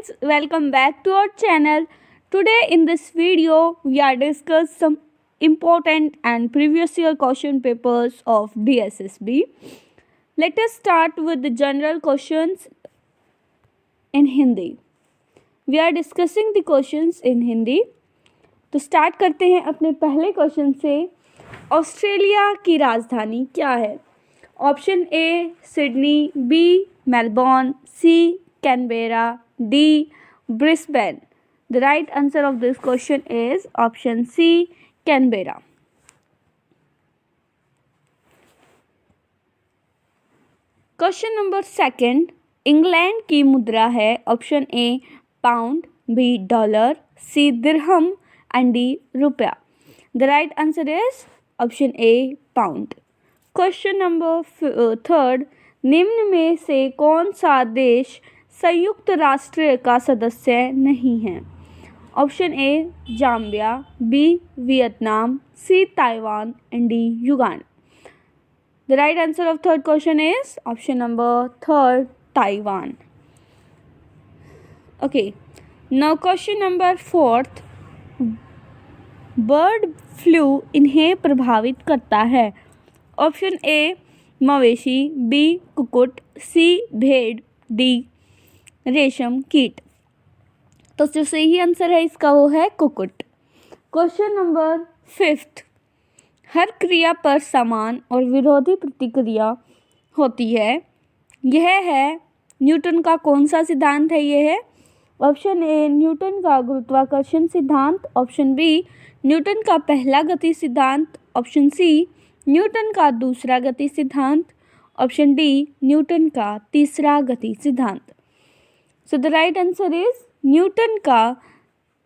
friends, welcome back to our channel. Today in this video we are discuss some important and previous year question papers of DSSB. Let us start with the general questions in Hindi. We are discussing the questions in Hindi. तो start करते हैं अपने पहले question से। Australia की राजधानी क्या है? Option A Sydney, B Melbourne, C Canberra, D Brisbane. The right answer of this question is option C Canberra. Question number second, England की मुद्रा है option A pound, B dollar, C dirham and D रुपया। The right answer is option A pound. Question number third, निम्न में से कौन सा देश संयुक्त राष्ट्र का सदस्य नहीं है? Option A Zambia, B Vietnam, C Taiwan and D Uganda. The right answer of third question is option number third, Taiwan. Okay, now question number fourth, bird flu इन्हें प्रभावित करता है? ऑप्शन ए मवेशी, बी कुक्कुट, सी भेड़, डी रेशम कीट। तो जो सही आंसर है इसका वो है कुक्कुट। क्वेश्चन नंबर फिफ्थ, हर क्रिया पर समान और विरोधी प्रतिक्रिया होती है, यह है न्यूटन का कौन सा सिद्धांत है? यह है ऑप्शन ए न्यूटन का गुरुत्वाकर्षण सिद्धांत, ऑप्शन बी न्यूटन का पहला गति सिद्धांत, ऑप्शन सी न्यूटन का दूसरा गति सिद्धांत, ऑप्शन डी न्यूटन का तीसरा गति सिद्धांत। So the right answer is Newton का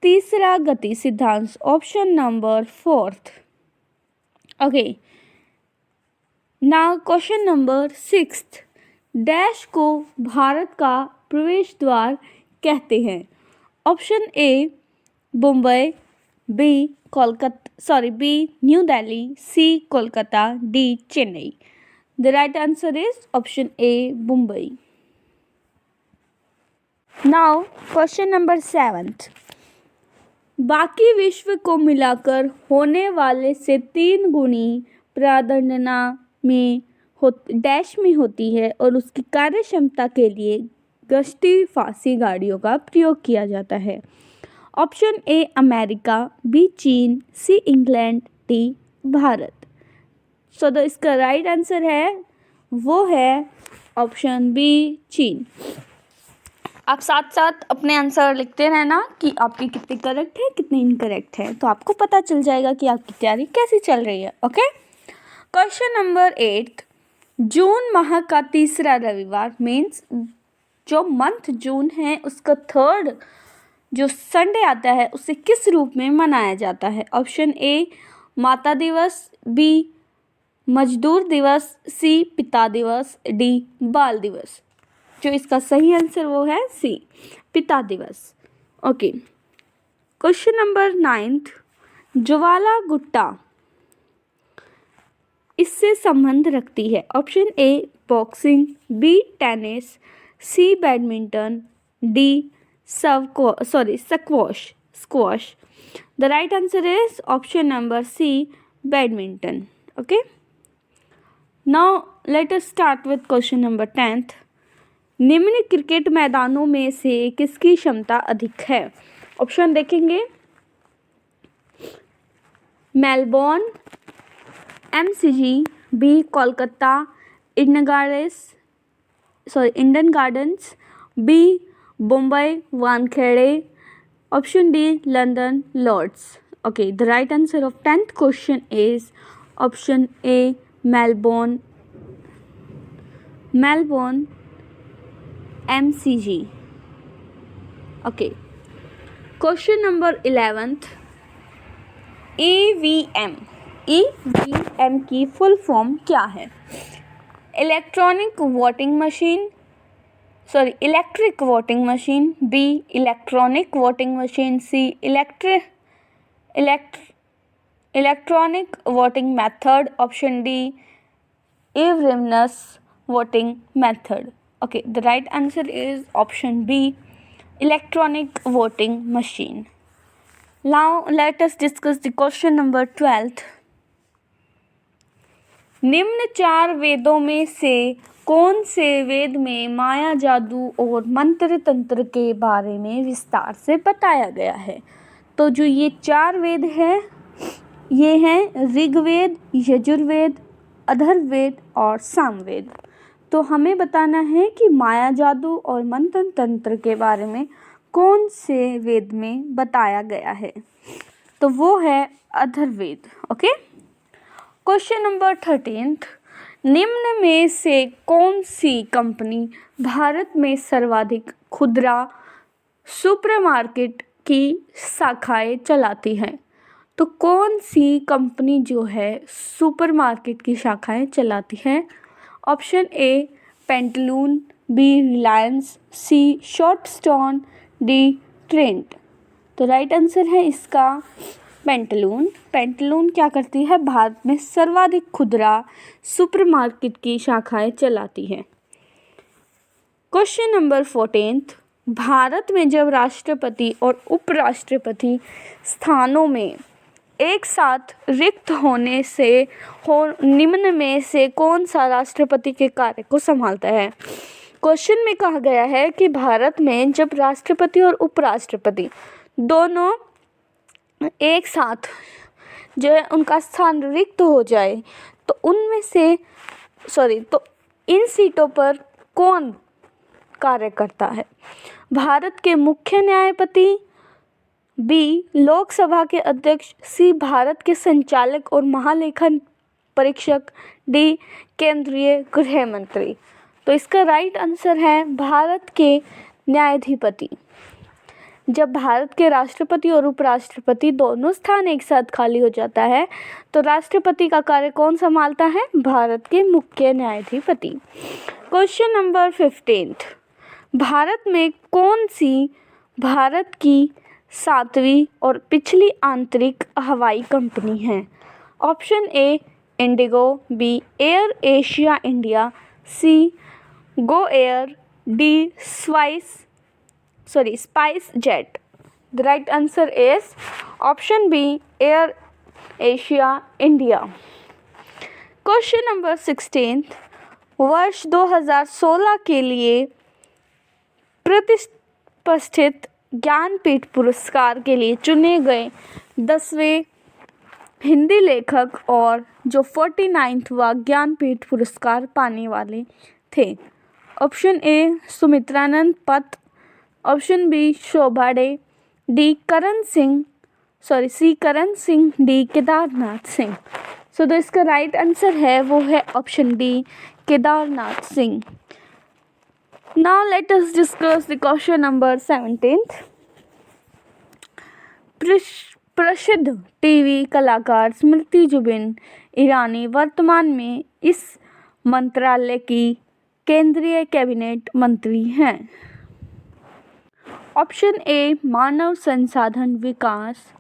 तीसरा गति सिद्धांत, option number fourth. Okay, now question number sixth, dash को भारत का प्रवेश द्वार कहते हैं? Option A Mumbai, B B New Delhi, C Kolkata, D Chennai. The right answer is option A Mumbai. Now question number seventh, बाकी विश्व को मिलाकर होने वाले से 3 गुनी प्राधान्यता में डैश में होती है और उसकी कार्य क्षमता के लिए गश्ती फांसी गाड़ियों का प्रयोग किया जाता है? ऑप्शन ए अमेरिका, बी चीन, C England, D Bharat. So the इसका राइट आंसर है वो है ऑप्शन बी चीन। आप साथ साथ अपने आंसर लिखते रहना कि आपकी कितनी करेक्ट है कितनी इनकरेक्ट है, तो आपको पता चल जाएगा कि आपकी तैयारी कैसी चल रही है। ओके, क्वेश्चन नंबर 8, जून माह का तीसरा रविवार मीन्स जो मंथ जून है उसका थर्ड जो संडे आता है उसे किस रूप में मनाया जाता है? ऑप्शन ए माता दिवस, बी मजदूर दिवस, सी पिता दिवस, डी बाल दिवस। जो इसका सही आंसर वो है सी पिता दिवस। Okay, question number 9, Jwala Gutta इससे संबंध रखती है? Option A boxing, B tennis, C badminton, D squash. The right answer is option number C badminton. Okay, now let us start with question number 10th, निम्न cricket मैदानों में से किसकी क्षमता अधिक है? ऑप्शन देखेंगे, Melbourne, MCG, B Kolkata Eden Gardens, B Mumbai Wankhede, option D London Lord's. Okay, the right answer of 10th question is option A Melbourne MCG। Okay, question number 11th, EVM की फुल फॉर्म क्या है? Electric voting machine, B electronic voting machine, C electronic voting method, option D EVM voting method. Okay, the right answer is option B, electronic voting machine. Now let us discuss the question number 12th. निम्न 4 वेदों में से कौन से वेद में माया जादू और मंत्र तंत्र के बारे में विस्तार से बताया गया है? तो जो ये 4 वेद हैं ये हैं ऋग्वेद, यजुर्वेद, अथर्ववेद और सामवेद। तो हमें बताना है कि माया जादू और मंत्र तंत्र के बारे में कौन से वेद में बताया गया है? तो वो है Atharvaveda. Okay. Question number 13th, निम्न में से कौन सी कंपनी भारत में सर्वाधिक खुदरा सुपरमार्केट की शाखाएं चलाती है? तो कौन सी कंपनी जो है सुपरमार्केट की शाखाएं चलाती है? Option A Pantaloon, B Reliance, C Shoppers Stop, D Trent. तो राइट आंसर है इसका पेंटलून। पेंटलून क्या करती है? भारत में सर्वाधिक खुदरा सुपरमार्केट की शाखाएं चलाती है। क्वेश्चन नंबर 14th, भारत में जब राष्ट्रपति और उपराष्ट्रपति स्थानों में एक साथ रिक्त होने से निम्न में से कौन सा राष्ट्रपति के कार्य को संभालता है? क्वेश्चन में कहा गया है कि भारत में जब राष्ट्रपति और उपराष्ट्रपति दोनों एक साथ जो है उनका स्थान रिक्त हो जाए तो इन सीटों पर कौन कार्य करता है? भारत के मुख्य न्यायपति, बी लोकसभा के अध्यक्ष, सी भारत के संचालक और महालेखन परीक्षक, डी केंद्रीय गृह मंत्री। तो इसका राइट आंसर है भारत के न्यायाधिपति। जब भारत के राष्ट्रपति और उपराष्ट्रपति दोनों स्थान एक साथ खाली हो जाता है तो राष्ट्रपति का कार्य कौन संभालता है? भारत के मुख्य न्यायाधिपति। क्वेश्चन नंबर 15th, भारत में कौन सी भारत की 7वीं और पिछली आंतरिक हवाई कंपनी है? Option A IndiGo, B Air Asia India, C Go Air, D Spice Jet. The right answer is option B Air Asia India. Question number 16th, वर्ष 2016 के लिए प्रतिष्ठित ज्ञानपीठ पुरस्कार के लिए चुने गए 10वें हिंदी लेखक और जो 49वां ज्ञानपीठ पुरस्कार पाने वाले थे? ऑप्शन ए सुमित्रानंद पत, ऑप्शन बी शोभा day, D C Karan Singh, D Kedarnath Singh. सो तो इसका राइट आंसर है वो है option D Kedarnath Singh. Now let us discuss the question number 17th. प्रसिद्ध टीवी कलाकार स्मृति जुबिन ईरानी वर्तमान में इस मंत्रालय की केंद्रीय कैबिनेट मंत्री हैं? ऑप्शन ए मानव संसाधन विकास,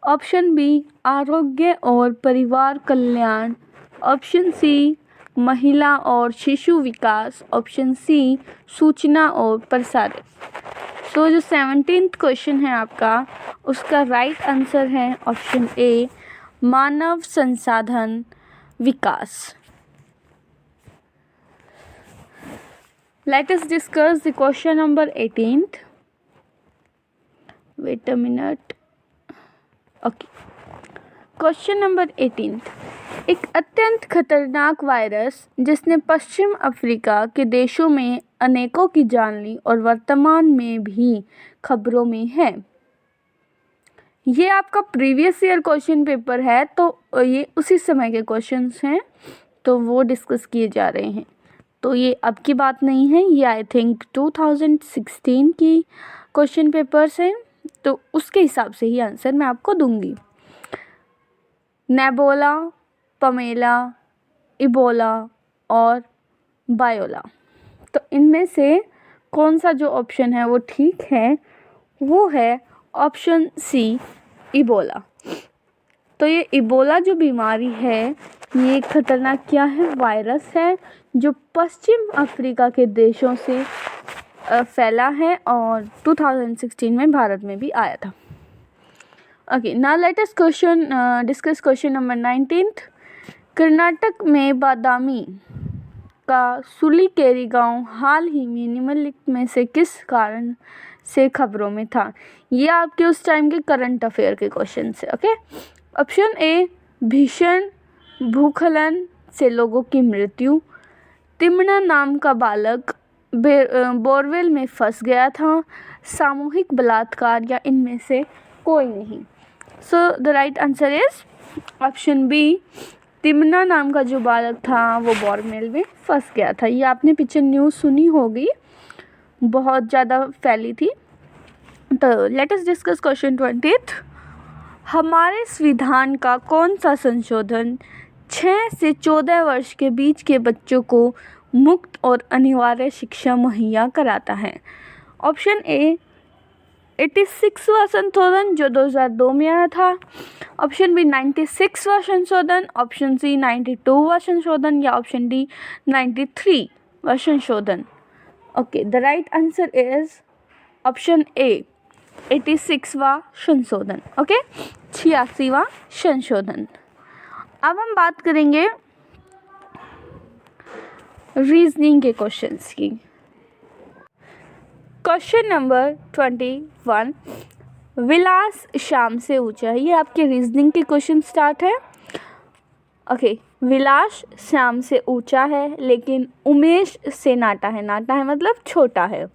ऑप्शन बी आरोग्य और परिवार कल्याण, ऑप्शन सी महिला और शिशु विकास, ऑप्शन सी सूचना और प्रसारण। तो जो 17th क्वेश्चन है आपका उसका राइट आंसर है ऑप्शन ए मानव संसाधन विकास। Let us discuss the question number 18th. Wait a minute. Okay. Question number 18th, एक अत्यंत खतरनाक वायरस जिसने पश्चिम अफ्रीका के देशों में अनेकों की जान ली और वर्तमान में भी खबरों में है। ये आपका प्रीवियस ईयर क्वेश्चन पेपर है तो ये उसी समय के क्वेश्चंस हैं तो वो डिस्कस किए जा रहे हैं। तो ये अब की बात नहीं है, ये आई थिंक 2016 की क्वेश्चन पेपर्स हैं तो उसके हिसाब से ही आंसर मैं आपको दूंगी। नेबोला, पमेला, इबोला और बायोला। तो इनमें से कौन सा जो ऑप्शन है वो ठीक है वो है ऑप्शन सी इबोला। तो ये इबोला जो बीमारी है ये खतरनाक क्या है? वायरस है जो पश्चिम अफ्रीका के देशों से फैला है और 2016 में भारत में भी आया था। Okay, now let us discuss question number 19th। Karnataka में बादामी का सुलिकेरी गांव हाल ही में निम्नलिखित में से किस कारण से खबरों में था? ये आपके उस टाइम के करंट अफेयर के क्वेश्चन है। ओके, ऑप्शन ए, भीषण भूस्खलन से लोगों की मृत्यु, तिम्ना नाम का बालक बोरवेल में फंस गया था, सामूहिक बलात्कार, या इनमें से कोई नहीं। So the right answer is option B, तिम्ना नाम का जो बालक था वो बोरवेल में फंस गया था। ये आपने पीछे न्यूज़ सुनी होगी, बहुत ज़्यादा फैली थी। तो let us discuss question 20th। हमारे संविधान का कौन सा संशोधन 6 से 14 वर्ष के बीच के बच्चों को मुक्त और अनिवार्य शिक्षा मुहैया कराता है? ऑप्शन ए, 86वां संशोधन जो 2002 में आया था, ऑप्शन बी 96वां संशोधन, ऑप्शन सी 92वां संशोधन, या ऑप्शन डी 93वां संशोधन। Okay, the right answer is option A, 86वां संशोधन। ओके, 86वां संशोधन। अब हम बात करेंगे रीजनिंग के क्वेश्चंस की। क्वेश्चन नंबर 21, विलास शाम से ऊंचा है। ये आपके रीजनिंग के क्वेश्चन स्टार्ट है। ओके, विलास शाम से ऊंचा है लेकिन उमेश से नाटा है। नाटा है मतलब छोटा है।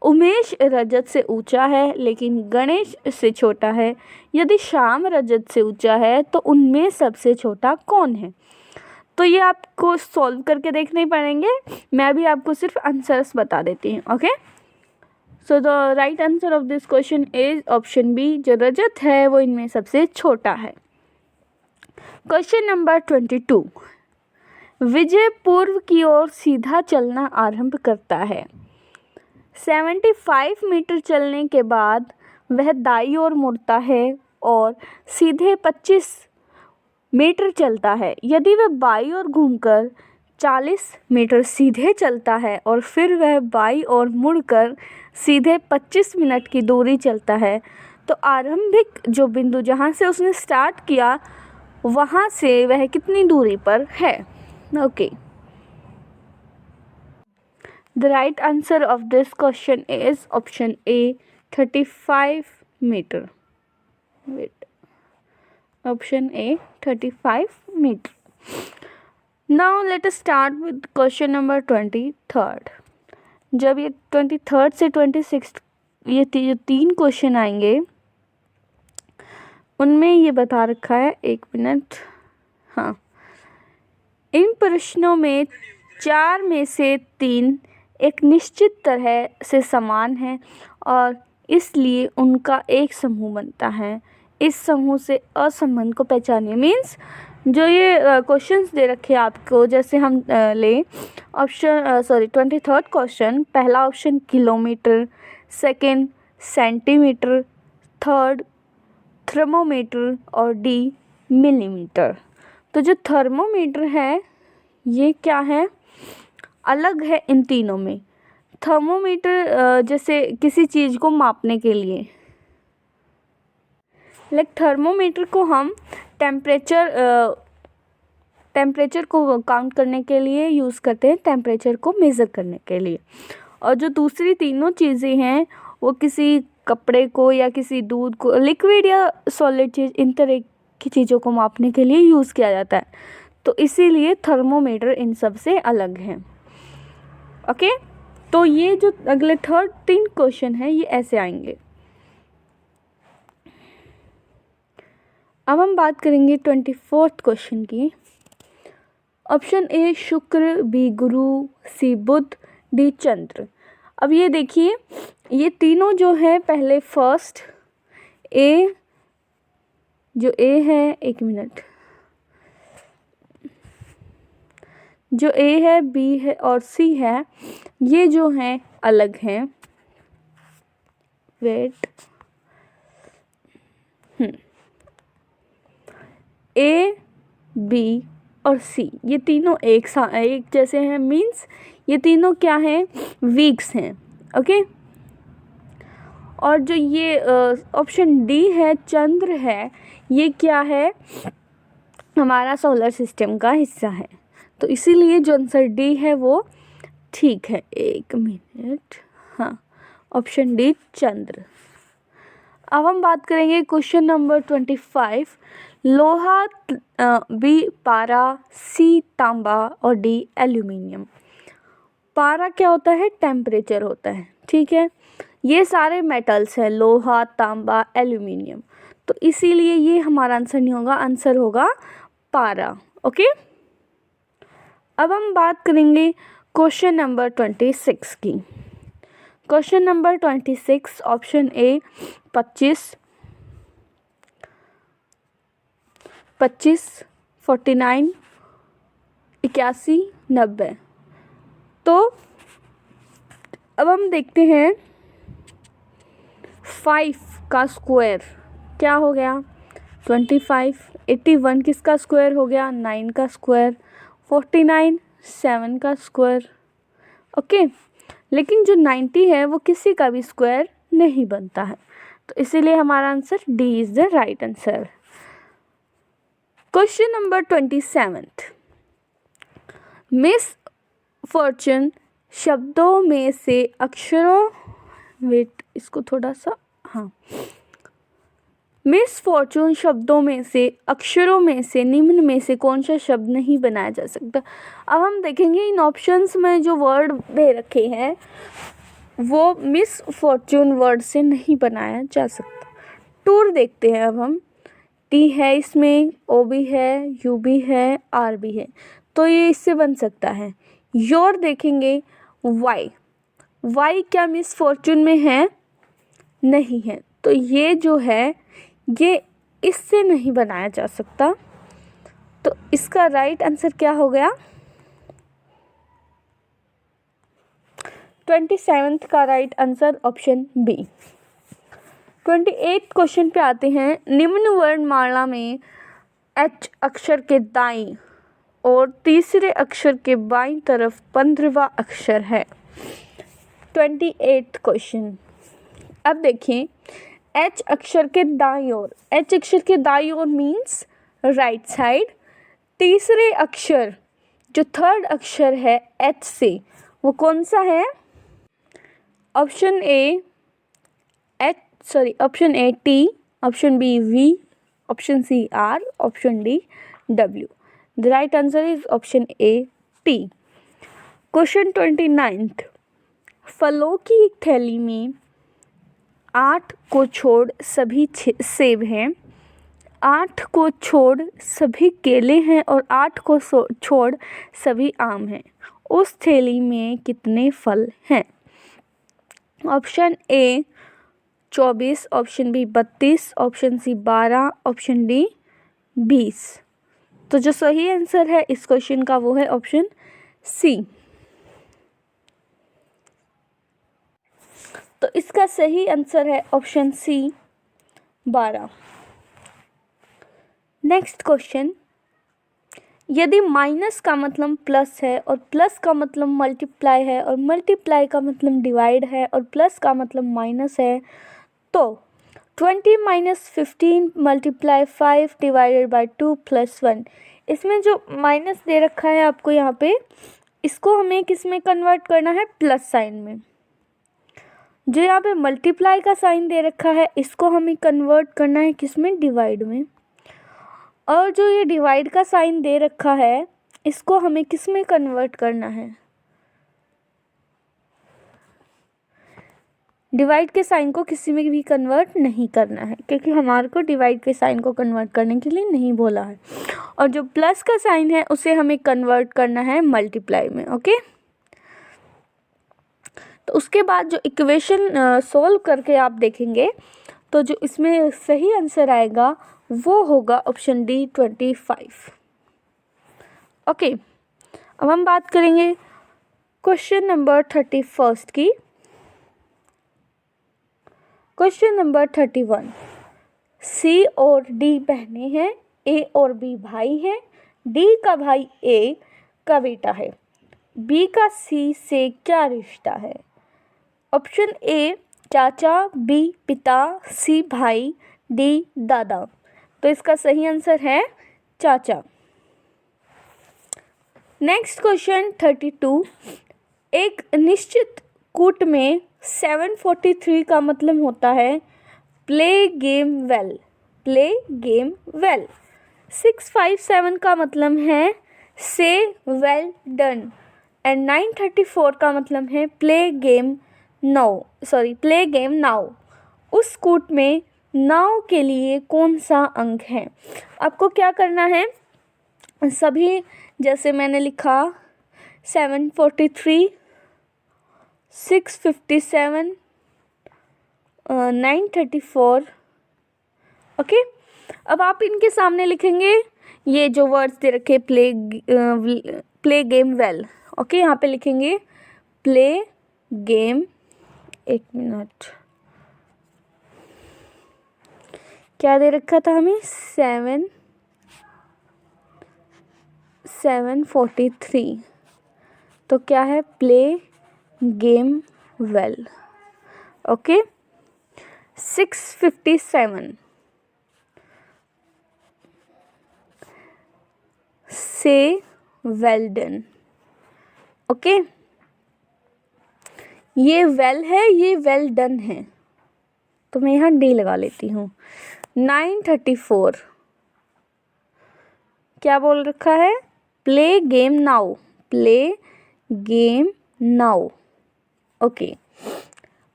उमेश रजत से ऊंचा है लेकिन गणेश से छोटा है। यदि श्याम रजत से ऊंचा है तो उनमें सबसे छोटा कौन है? तो ये आपको सॉल्व करके देखने पड़ेंगे, मैं भी आपको सिर्फ आंसर्स बता देती हूँ। Okay, so the right answer of this question is option B, जो रजत है वो इनमें सबसे छोटा है। क्वेश्चन नंबर 22, विजय पूर्व की ओर सीधा चलना आरंभ करता है। 75 मीटर चलने के बाद वह दाईं ओर मुड़ता है और सीधे 25 मीटर चलता है। यदि वह बाईं ओर घूमकर 40 मीटर सीधे चलता है और फिर वह बाईं ओर मुड़कर सीधे 25 मिनट की दूरी चलता है, तो आरंभिक जो बिंदु जहाँ से उसने स्टार्ट किया वहाँ से वह कितनी दूरी पर है? Okay, the right answer of this question is option A, 35 meter. Wait, option A, 35 meter. Now let us start with question number 23rd. जब ये 23rd से 26 ये जो 3 क्वेश्चन आएंगे उनमें ये बता रखा है, 1 मिनट, हाँ, इन प्रश्नों में 4 में से 3 एक निश्चित तरह से समान है और इसलिए उनका एक समूह बनता है। इस समूह से असंबंध को पहचानिए। मीन्स जो ये क्वेश्चंस दे रखे हैं आपको, जैसे हम ले ऑप्शन 23rd क्वेश्चन, पहला option kilometre, second centimetre, third thermometer और डी मिलीमीटर। तो जो थर्मोमीटर है ये क्या है, अलग है इन तीनों में। थर्मोमीटर जैसे किसी चीज़ को मापने के लिए, लाइक थर्मोमीटर को हम टेम्परेचर को काउंट करने के लिए यूज़ करते हैं, टेम्परेचर को मेज़र करने के लिए। और जो दूसरी तीनों चीज़ें हैं वो किसी कपड़े को या किसी दूध को, लिक्विड या सॉलिड चीज़, इन तरह की चीज़ों को मापने के लिए यूज़ किया जाता है। तो इसीलिए थर्मोमीटर इन सब से अलग है। ओके, तो ये जो अगले 3 क्वेश्चन है ये ऐसे आएंगे। अब हम बात करेंगे 24th क्वेश्चन की। ऑप्शन ए शुक्र, बी गुरु, सी बुध, डी चंद्र। अब ये देखिए, ये तीनों जो है, पहले फर्स्ट ए, जो ए है, 1 मिनट, जो ए है, बी है और सी है, ये जो हैं अलग हैं। वेट, ए, बी और सी ये तीनों एक जैसे हैं। मीन्स ये तीनों क्या हैं, वीक्स हैं। ओके। और जो ये ऑप्शन डी है चंद्र है, ये क्या है, हमारा सोलर सिस्टम का हिस्सा है, तो इसीलिए जो आंसर डी है वो ठीक है। एक मिनट, हाँ, ऑप्शन डी चंद्र। अब हम बात करेंगे क्वेश्चन नंबर 25। लोहा, बी पारा, सी तांबा और डी एल्यूमिनियम। पारा क्या होता है, टेम्परेचर होता है, ठीक है। ये सारे मेटल्स हैं, लोहा, तांबा, एल्यूमिनियम, तो इसीलिए ये हमारा आंसर नहीं होगा, आंसर होगा पारा। ओके। अब हम बात करेंगे क्वेश्चन नंबर 26 की। Question number 26, option A 25, 49, 81, 90। तो अब हम देखते हैं 5 का स्क्वायर क्या हो गया 25, 81 किसका स्क्वायर हो गया 9 का स्क्वायर, 49 7 का स्क्वायर। ओके, लेकिन जो 90 है वो किसी का भी स्क्वायर नहीं बनता है, तो इसीलिए हमारा answer D is the right answer. Question number 27, miss Fortune शब्दों में से अक्षरों, वेट इसको थोड़ा सा, हाँ, मिस फॉर्चून शब्दों में से अक्षरों में से निम्न में से कौन सा शब्द नहीं बनाया जा सकता। अब हम देखेंगे इन ऑप्शंस में जो वर्ड दे रखे हैं वो मिस फॉर्चून वर्ड से नहीं बनाया जा सकता। टूर देखते हैं अब हम, टी है इसमें, ओ भी है, यू भी है, आर भी है, तो ये इससे बन सकता है। योर देखेंगे, वाई, वाई क्या मिस फॉर्चून में है, नहीं है, तो ये जो है ये इससे नहीं बनाया जा सकता, तो इसका राइट आंसर क्या हो गया 27 का right answer option B. 28 question पे आते हैं। निम्न वर्णमाला में एच अक्षर के दाईं और तीसरे अक्षर के बाईं तरफ 15वां अक्षर है। 28 क्वेश्चन, अब देखिए एच अक्षर के दाईं ओर, एच अक्षर के दाईं ओर मीन्स राइट साइड। तीसरे अक्षर जो थर्ड अक्षर है एच से, वो कौन सा है, option A option A T, option B V, option C R, option D W. The right answer is option A T. Question 29, फलों की एक थैली में 8 को छोड़ सभी सेब हैं, 8 को छोड़ सभी केले हैं और 8 को छोड़ सभी आम हैं। उस थैली में कितने फल हैं। Option A 24, option B 32, option C 12, option D 20। तो जो सही आंसर है इस क्वेश्चन का वो है ऑप्शन सी। तो इसका सही आंसर है ऑप्शन सी 12। नेक्स्ट क्वेश्चन, यदि माइनस का मतलब प्लस है और प्लस का मतलब मल्टीप्लाई है और मल्टीप्लाई का मतलब डिवाइड है और प्लस का मतलब माइनस है, तो 20 minus 15 multiply 5 divided by 2 plus 1। इसमें जो माइनस दे रखा है आपको यहाँ पे, इसको हमें किस में कन्वर्ट करना है, प्लस साइन में। जो यहाँ पे मल्टीप्लाई का साइन दे रखा है इसको हमें कन्वर्ट करना है किस में, डिवाइड में। और जो ये डिवाइड का साइन दे रखा है इसको हमें किस में कन्वर्ट करना है, डिवाइड के साइन को किसी में भी कन्वर्ट नहीं करना है, क्योंकि हमारे को डिवाइड के साइन को कन्वर्ट करने के लिए नहीं बोला है। और जो प्लस का साइन है उसे हमें कन्वर्ट करना है मल्टीप्लाई में। ओके, तो उसके बाद जो इक्वेशन सोल्व करके आप देखेंगे तो जो इसमें सही आंसर आएगा वो होगा ऑप्शन डी 25। ओके, अब हम बात करेंगे क्वेश्चन नंबर 31 की। क्वेश्चन नंबर 31, सी और डी बहनें हैं, ए और बी भाई हैं, डी का भाई ए का बेटा है, बी का सी से क्या रिश्ता है। ऑप्शन ए चाचा, बी पिता, सी भाई, डी दादा। तो इसका सही आंसर है चाचा। Next question 32। एक निश्चित कूट में 743 का मतलब होता है play game well, play game well. 657 का मतलब है से वेल डन एंड 934 का मतलब है प्ले गेम नाउ। उस कूट में नाउ के लिए कौन सा अंक है? आपको क्या करना है, सभी जैसे मैंने लिखा 743, 657, 934, ओके। अब आप इनके सामने लिखेंगे ये जो वर्ड्स दे रखे प्ले गेम वेल, ओके। यहाँ पे लिखेंगे प्ले गेम, एक मिनट, क्या दे रखा था हमें, 743, तो क्या है प्ले गेम वेल, ओके। 657 से वेल डन, ओके। ये वेल है, ये वेल डन है, तो मैं यहाँ डी लगा लेती हूँ। 934 क्या बोल रखा है, play game now, play game now, okay.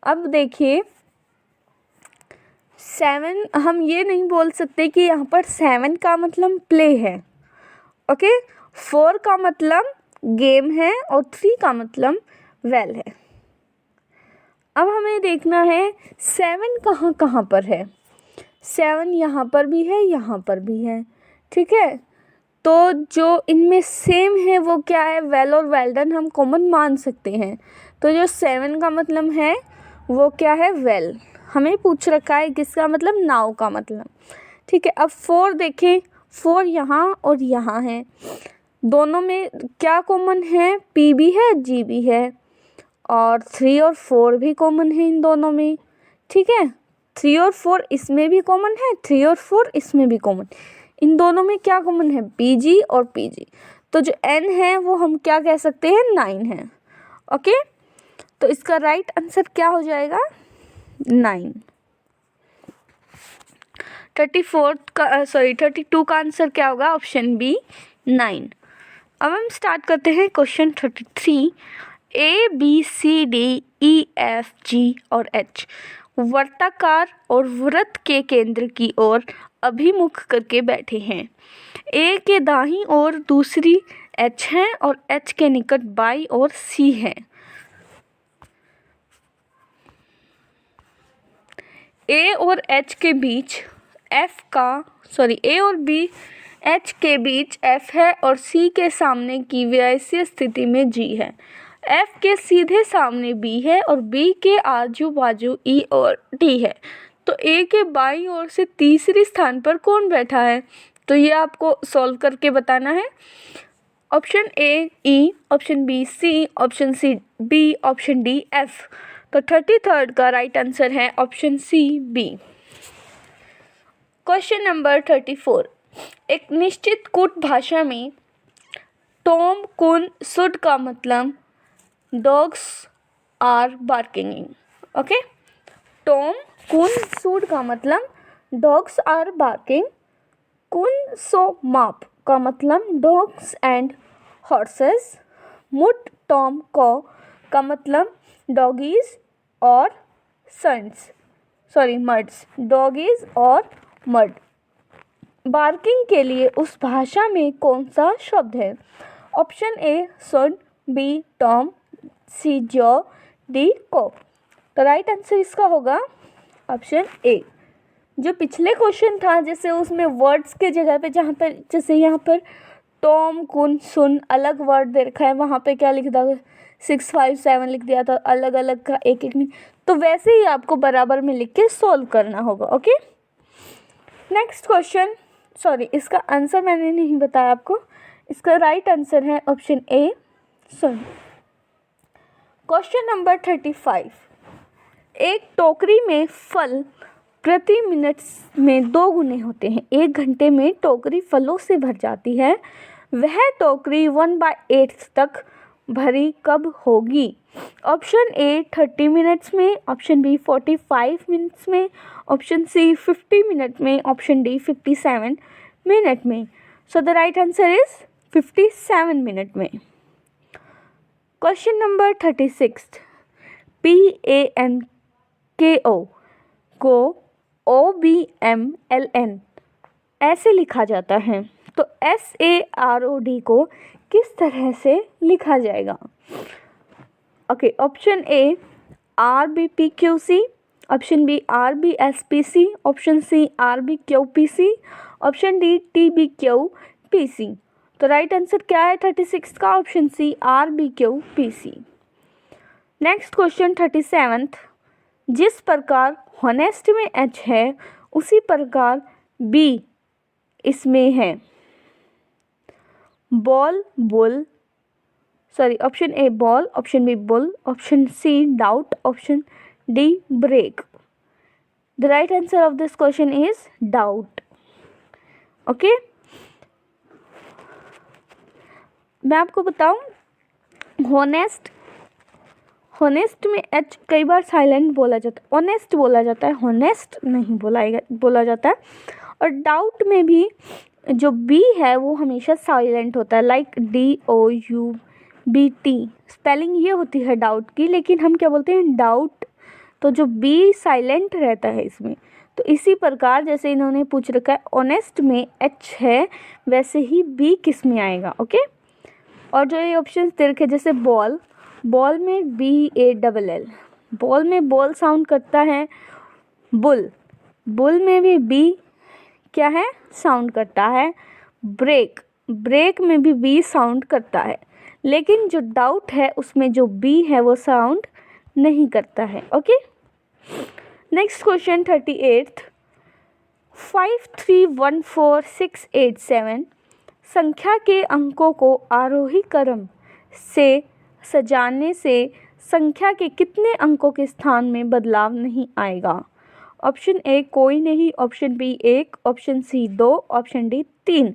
अब देखिए 7, हम ये नहीं बोल सकते कि यहाँ पर 7 का मतलब प्ले है, ओके। 4 का मतलब गेम है और 3 का मतलब वेल है। अब हमें देखना है 7 कहाँ कहाँ पर है। 7 यहाँ पर भी है, यहाँ पर भी है, ठीक है। तो जो इनमें सेम है वो क्या है, वेल और वेल डन हम कॉमन मान सकते हैं। तो जो 7 का मतलब है वो क्या है, वेल। हमें पूछ रखा है किसका मतलब, नाउ का मतलब, ठीक है। अब 4 देखें, 4 यहाँ और यहाँ है, दोनों में क्या कॉमन है, पी भी है, जी भी है, और 3 और 4 भी कॉमन है इन दोनों में, ठीक है। 3 और 4 इसमें भी कॉमन है, 3 और 4 इसमें भी कॉमन, इन दोनों में क्या कॉमन है, पीजी और पीजी। तो जो n है वो हम क्या कह सकते हैं, 9 है, ओके। तो इसका राइट आंसर क्या हो जाएगा, 9। 32 का आंसर क्या होगा, ऑप्शन बी 9। अब हम स्टार्ट करते हैं question 33। A B C D E F G और एच वर्ताकार और वृत्त के केंद्र की ओर अभिमुख करके बैठे हैं। ए के दाहिनी ओर दूसरी एच है और एच के निकट बाई ओर सी है। ए और एच के बीच ए और बी एच के बीच एफ है और सी के सामने की वैश्य स्थिति में जी है। एफ के सीधे सामने बी है और बी के आजू बाजू ई और डी है। तो ए के बाईं ओर से तीसरे स्थान पर कौन बैठा है, तो ये आपको सॉल्व करके बताना है। Option A E, option B C, option C B, option D F. तो 33 का राइट आंसर है option C B. Question number 34। एक निश्चित कूट भाषा में टॉम कुन सुड का मतलब डॉग्स आर बार्किंग, ओके। टॉम कुन सुड का मतलब डॉग्स आर बार्किंग। कुन सो माप का मतलब डॉग्स एंड हॉर्सेस। मुट टॉम को का मतलब डॉगीज और मर्ड्स, डॉगीज और मर्ड। बार्किंग के लिए उस भाषा में कौन सा शब्द है? ऑप्शन ए सुड, बी टॉम, सी जॉ, डी कॉप। तो राइट आंसर इसका होगा ऑप्शन ए। जो पिछले क्वेश्चन था जैसे उसमें वर्ड्स के जगह पे जहाँ पर जैसे यहाँ पर टॉम कुन सुन अलग वर्ड दे रखा है, वहाँ पे क्या लिख दिया 657 लिख दिया था अलग अलग का एक एक में, तो वैसे ही आपको बराबर में लिख के सॉल्व करना होगा, ओके। नेक्स्ट क्वेश्चन, इसका आंसर मैंने नहीं बताया आपको, इसका राइट आंसर है ऑप्शन ए सुन। Question number 35। एक टोकरी में फल प्रति मिनट में 2 गुने होते हैं। 1 घंटे में टोकरी फलों से भर जाती है। वह टोकरी 1/8 तक भरी कब होगी? ऑप्शन ए 30 मिनट्स में, ऑप्शन बी 45 मिनट्स में, ऑप्शन सी 50 मिनट में, ऑप्शन डी 57 मिनट में। सो the right answer is 57 minute में। क्वेश्चन नंबर 36, PANKO को OBMLN ऐसे लिखा जाता है, तो SAROD को किस तरह से लिखा जाएगा? Okay, option A RBPQC, option B RBSPC, option C RBQPC, option D TBQPC। तो राइट आंसर क्या है 36 का? Option C RBQPC। Next question 37, जिस प्रकार हॉनेस्ट में H है उसी प्रकार B इसमें है। Ball bull, sorry, option A ball, option B bull, option C doubt, option D break. The right answer of this question is doubt. Okay, मैं आपको बताऊं, हॉनेस्ट में एच कई बार साइलेंट बोला जाता है, ऑनेस्ट बोला जाता है, हॉनेस्ट नहीं बोला जाता है। और डाउट में भी जो बी है वो हमेशा साइलेंट होता है, लाइक DOUBT स्पेलिंग ये होती है डाउट की, लेकिन हम क्या बोलते हैं डाउट, तो जो बी साइलेंट रहता है इसमें। तो इसी प्रकार जैसे इन्होंने पूछ रखा है ऑनेस्ट में एच है, वैसे ही बी किस में आएगा? ओके, और जो ये ऑप्शन दे रखे जैसे बॉल, बॉल में BALL, बॉल में बॉल साउंड करता है। बुल, बुल में भी बी क्या है? साउंड करता है। ब्रेक, ब्रेक में भी बी साउंड करता है, लेकिन जो डाउट है उसमें जो बी है वो साउंड नहीं करता है। ओके, नेक्स्ट क्वेश्चन 38, 5314687 संख्या के अंकों को आरोही क्रम से सजाने से संख्या के कितने अंकों के स्थान में बदलाव नहीं आएगा? ऑप्शन ए कोई नहीं, option B 1, option C 2, option D 3।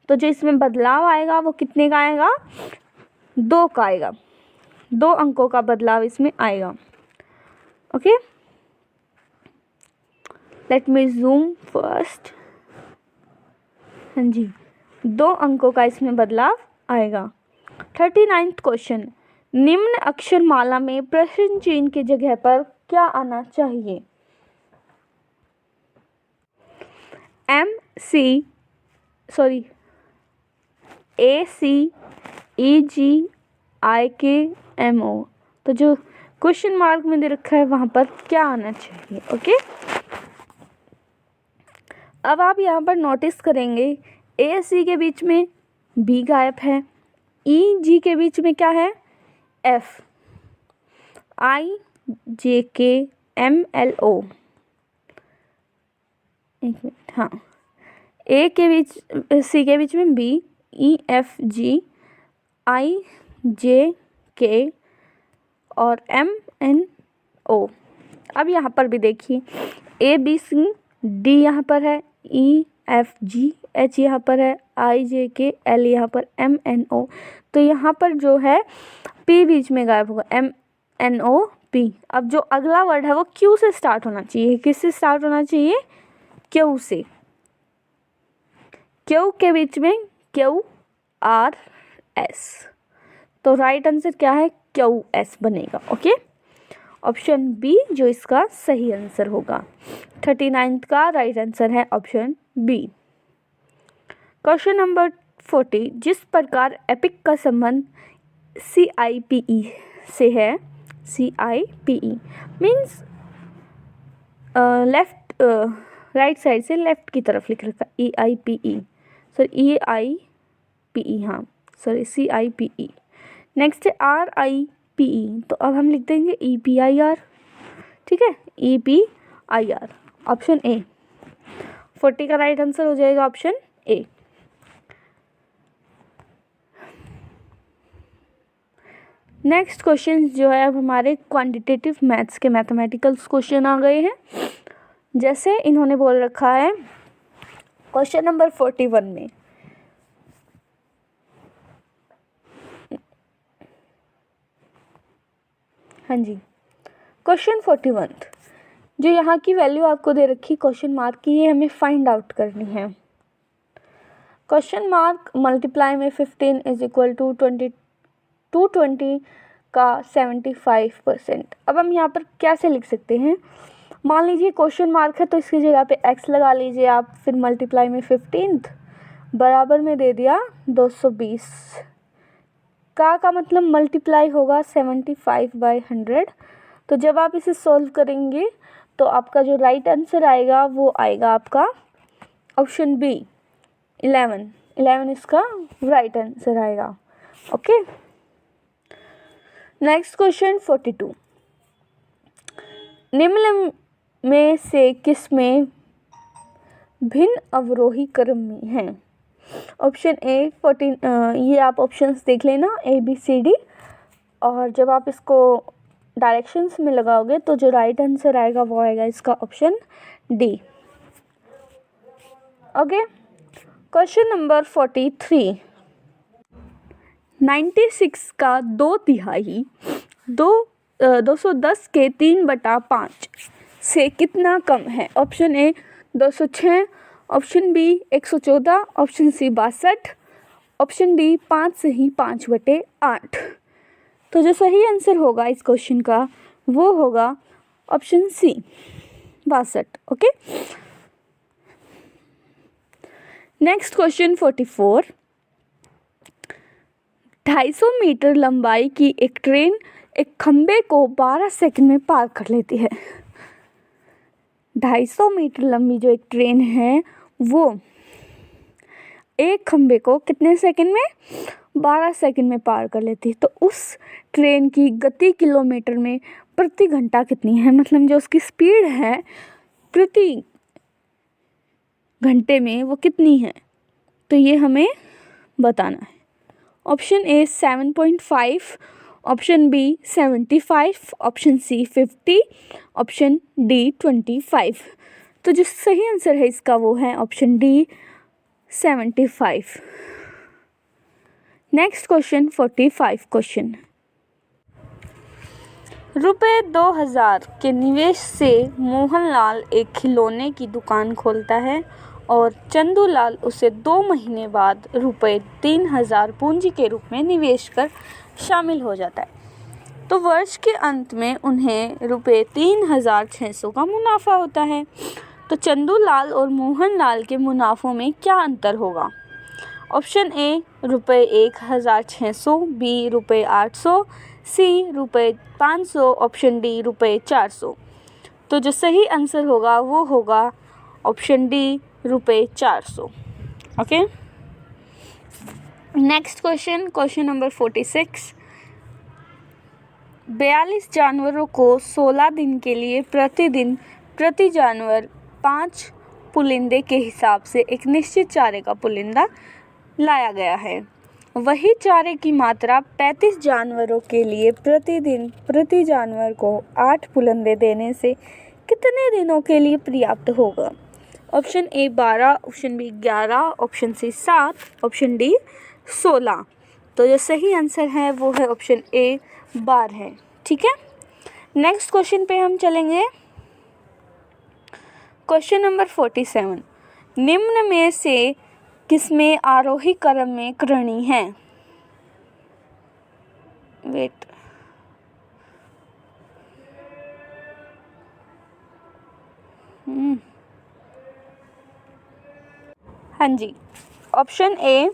तो जो इसमें बदलाव आएगा वो कितने का आएगा? 2 का आएगा। 2 अंकों का बदलाव इसमें आएगा। Okay, let me zoom first. हाँ जी, 2 अंकों का इसमें बदलाव आएगा। 39th क्वेश्चन, निम्न अक्षरमाला में प्रश्न चिन्ह की जगह पर क्या आना चाहिए? ACEGIKMO, तो जो क्वेश्चन मार्क में दे रखा है वहाँ पर क्या आना चाहिए? ओके, अब आप यहाँ पर नोटिस करेंगे AC के बीच में B गायब है, EG के बीच में क्या है? F, IJKMLO, एक मिनट, हाँ, A के बीच C के बीच में B, EFG, IJK और MNO। अब यहाँ पर भी देखिए ABCD यहाँ पर है, EFGH यहाँ पर है, IJKL यहाँ पर, MNO। तो यहाँ पर जो है P बीच में गायब होगा, MNOP। अब जो अगला वर्ड है वो Q से स्टार्ट होना चाहिए। किससे स्टार्ट होना चाहिए? Q से। Q के बीच में QRS। तो राइट आंसर क्या है? QS बनेगा। ओके, ऑप्शन बी जो इसका सही आंसर होगा। 39th का राइट आंसर है ऑप्शन बी। क्वेश्चन नंबर 40, जिस प्रकार एपिक का संबंध CIPE से है, CIPE means left, right side से लेफ्ट की तरफ लिख रखा EIPE, सॉरी EIPE, हाँ सॉरी CIPE। नेक्स्ट है RIPE, तो अब हम लिख देंगे EPIR, ठीक है, EPIR। ऑप्शन ए 40 का राइट आंसर हो जाएगा ऑप्शन ए। नेक्स्ट क्वेश्चन जो है अब हमारे क्वांटिटेटिव मैथ्स के मैथमेटिकल्स क्वेश्चन आ गए हैं। जैसे इन्होंने बोल रखा है क्वेश्चन नंबर 41 में, हाँ जी, क्वेश्चन 41 जो यहाँ की वैल्यू आपको दे रखी क्वेश्चन मार्क की, ये हमें फाइंड आउट करनी है। क्वेश्चन मार्क मल्टीप्लाई में 15 इज इक्वल टू 220 का 75%। अब हम यहाँ पर कैसे लिख सकते हैं, मान लीजिए क्वेश्चन मार्क है तो इसकी जगह पे x लगा लीजिए आप, फिर मल्टीप्लाई में 15 बराबर में दे दिया 220 का मतलब मल्टीप्लाई होगा 75/100। तो जब आप इसे सॉल्व करेंगे तो आपका जो राइट आंसर आएगा वो आएगा आपका ऑप्शन बी 11 इसका राइट आंसर आएगा। ओके, नेक्स्ट क्वेश्चन 42, निम्न में से किसमें भिन्न अवरोही क्रम में है। ऑप्शन ए 14, ये आप ऑप्शंस देख लेना ABCD, और जब आप इसको डायरेक्शंस में लगाओगे तो जो राइट आंसर आएगा वो आएगा इसका option D. Okay, question number 43, 96 का 2/3 210 के 3/5 से कितना कम है। Option A 206, option B 114, option C 62, option D 5 से ही 5/8। तो जो सही आंसर होगा इस क्वेश्चन का वो होगा option C 62। Okay, next question 44, 250 metre लंबाई की एक ट्रेन एक खंबे को 12 सेकंड में पार कर लेती है। 250 मीटर लंबी जो एक ट्रेन है वो एक खंबे को कितने सेकंड में, 12 सेकंड में पार कर लेती है। तो उस ट्रेन की गति किलोमीटर में प्रति घंटा कितनी है, मतलब जो उसकी स्पीड है प्रति घंटे में वो कितनी है, तो ये हमें बताना है। Option A 7.5, option B 75, option C 50, option D 25। तो जो सही आंसर है इसका वो है option D 75। Next question 45 question, रुपये 2000 के निवेश से मोहनलाल एक खिलौने की दुकान खोलता है और चंदूलाल उसे 2 महीने बाद रुपये 3000 पूंजी के रूप में निवेश कर शामिल हो जाता है। तो वर्ष के अंत में उन्हें रुपये 3600 का मुनाफा होता है। तो चंदूलाल और मोहनलाल के मुनाफों में क्या अंतर होगा। ऑप्शन ए रुपये 1600, बी रुपये 800, सी रुपये 500, ऑप्शन डी रुपये 400। तो जो सही आंसर होगा वो होगा ऑप्शन डी रुपये 400। Okay, next question, question number 46, 42 जानवरों को 16 दिन के लिए प्रतिदिन प्रति जानवर 5 पुलिंदे के हिसाब से एक निश्चित चारे का पुलिंदा लाया गया है। वही चारे की मात्रा 35 जानवरों के लिए प्रतिदिन प्रति जानवर को 8 पुलिंदे देने से कितने दिनों के लिए पर्याप्त होगा। Option A 12, option B 11, option C 7, option D 16। तो जो सही आंसर है वो है ऑप्शन ए 12 है। ठीक है, नेक्स्ट क्वेश्चन पे हम चलेंगे। क्वेश्चन नंबर 47, निम्न में से किसमें आरोही क्रम में करणी है। वेट, हाँ जी, ऑप्शन ए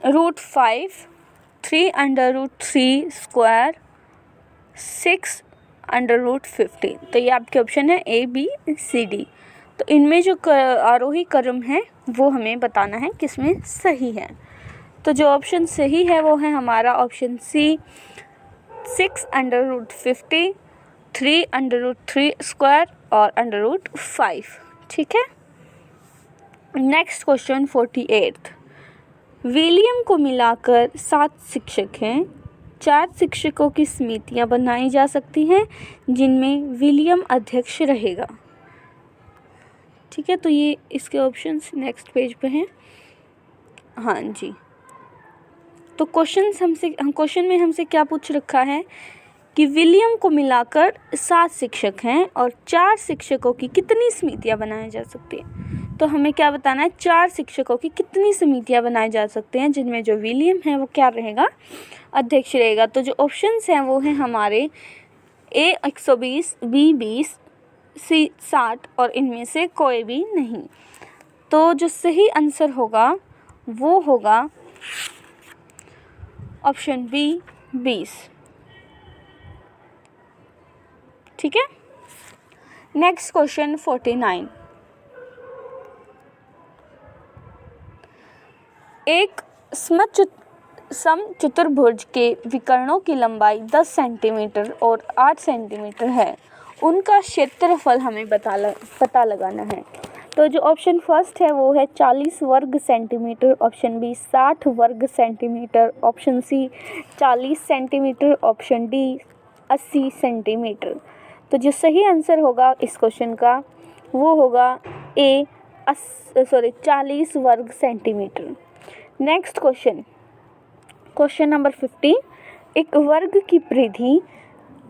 √5, 3√3 स्क्वायर, 6√50। तो ये आपके ऑप्शन है ए बी सी डी। तो इनमें जो आरोही क्रम है वो हमें बताना है किसमें सही है। तो जो ऑप्शन सही है वो है हमारा ऑप्शन सी 6√50, 3√3 स्क्वायर और √5। ठीक है, नेक्स्ट क्वेश्चन 48, विलियम को मिलाकर 7 शिक्षक हैं 4 शिक्षकों की समितियां बनाई जा सकती हैं जिनमें विलियम अध्यक्ष रहेगा। ठीक है, तो ये इसके ऑप्शंस नेक्स्ट पेज पे हैं। हाँ जी, तो क्वेश्चन में हमसे क्या पूछ रखा है कि विलियम को मिलाकर 7 शिक्षक हैं और 4 शिक्षकों की कितनी समितियां बनाई जा सकती हैं। तो हमें क्या बताना है, 4 शिक्षकों की कितनी समितियां बनाई जा सकती हैं जिनमें जो विलियम है वो क्या रहेगा, अध्यक्ष रहेगा। तो जो ऑप्शंस हैं वो हैं हमारे ए 120, बी 20, सी 60 और इनमें से कोई भी नहीं। तो जो सही आंसर होगा वो होगा ऑप्शन बी 20। ठीक है, नेक्स्ट क्वेश्चन 49। एक समचतुर्भुज के विकर्णों की लंबाई 10 सेंटीमीटर और 8 सेंटीमीटर है, उनका क्षेत्रफल हमें पता लगाना है। तो जो ऑप्शन फर्स्ट है वो है 40 वर्ग सेंटीमीटर, ऑप्शन बी 60 वर्ग centimetre, option C 40 centimetre, option D 80 centimetre. तो जो सही आंसर होगा इस क्वेश्चन का वो होगा ए 40 वर्ग सेंटीमीटर। Next question number 50। एक वर्ग की परिधि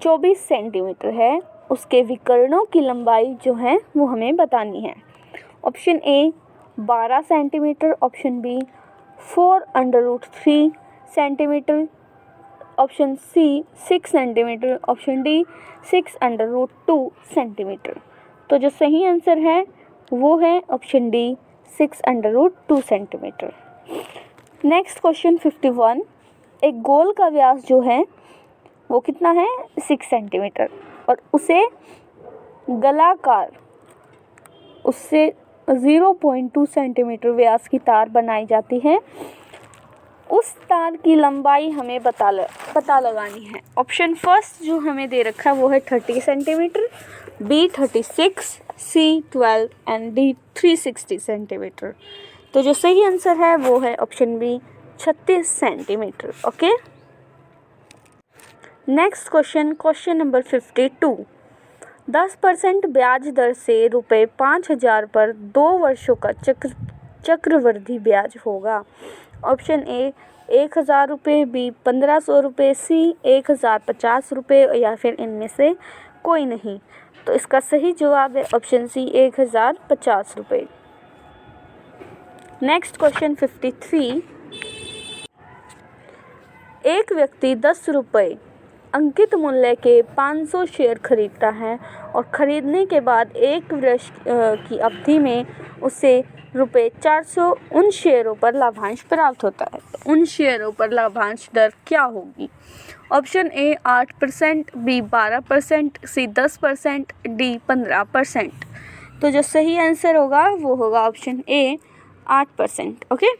24 सेंटीमीटर है, उसके विकर्णों की लंबाई जो है वो हमें बतानी है। Option A 12 centimetre, option B 4√3 centimetre, option C 6 centimetre, option D 6√2 centimetre. तो जो सही आंसर है वो है option D 6√2 centimetre. Next question 51। एक गोल का व्यास जो है वो कितना है, 6 सेंटीमीटर, और उसे गोलाकार उससे 0.2 सेंटीमीटर व्यास की तार बनाई जाती है। उस तार की लंबाई हमें पता लगानी है। ऑप्शन फर्स्ट जो हमें दे रखा है वो है 30 centimetre, B 36, C 12 and D 360 centimetre. तो जो सही आंसर है वो है option B 36 centimetre. Okay, next question number 52। 10% ब्याज दर से रुपये 5,000 पर 2 वर्षों का चक्रवृद्धि ब्याज होगा। ऑप्शन ए 1,000 रुपये, बी 1,500 रुपये, सी 1,050 रुपये या फिर इनमें से कोई नहीं। तो इसका सही जवाब है ऑप्शन सी 1,050 रुपये। Next question 53। एक व्यक्ति 10 रुपये अंकित मूल्य के 500 शेयर खरीदता है और खरीदने के बाद 1 वर्ष की अवधि में उसे रुपये 400 उन शेयरों पर लाभांश प्राप्त होता है। तो उन शेयरों पर लाभांश दर क्या होगी? Option A 8%, B 12%, C 10%, D 15%। तो जो सही आंसर होगा वो होगा option A 8%। Okay,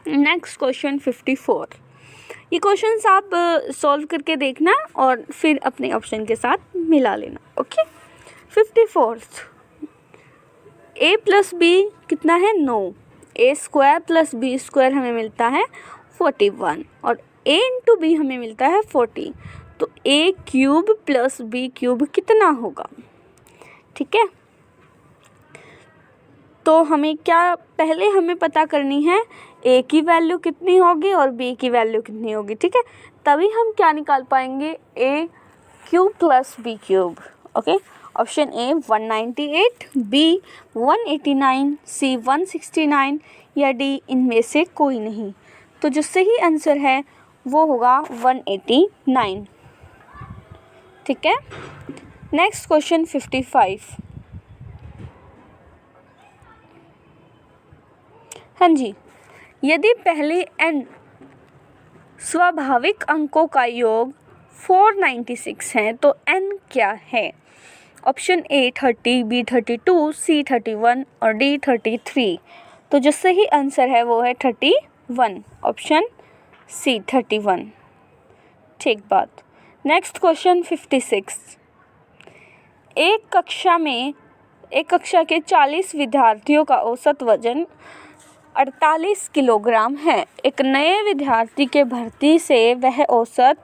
next question 54। ये क्वेश्चंस आप सॉल्व करके देखना और फिर अपने ऑप्शन के साथ मिला लेना। Okay, 54th। a plus B कितना है 9, a square plus B square हमें मिलता है 41 और a इंटू बी हमें मिलता है 40। तो a cube plus B cube कितना होगा? ठीक है, तो हमें पहले हमें पता करनी है a की वैल्यू कितनी होगी और b की वैल्यू कितनी होगी। ठीक है, तभी हम क्या निकाल पाएंगे, a cube plus b cube. Okay, option A 198, B 189, C 169 या डी इनमें से कोई नहीं। तो जो सही आंसर है वो होगा 189। ठीक है, नेक्स्ट क्वेश्चन 55। हाँ जी, यदि पहले n स्वाभाविक अंकों का योग 496 है तो n क्या है? ऑप्शन ए 30, बी 32, सी 31 और डी 33। तो जो सही आंसर है वो है 31, ऑप्शन सी 31। ठीक बात। Next question 56। एक कक्षा के 40 विद्यार्थियों का औसत वजन 48 किलोग्राम है। एक नए विद्यार्थी के भर्ती से वह औसत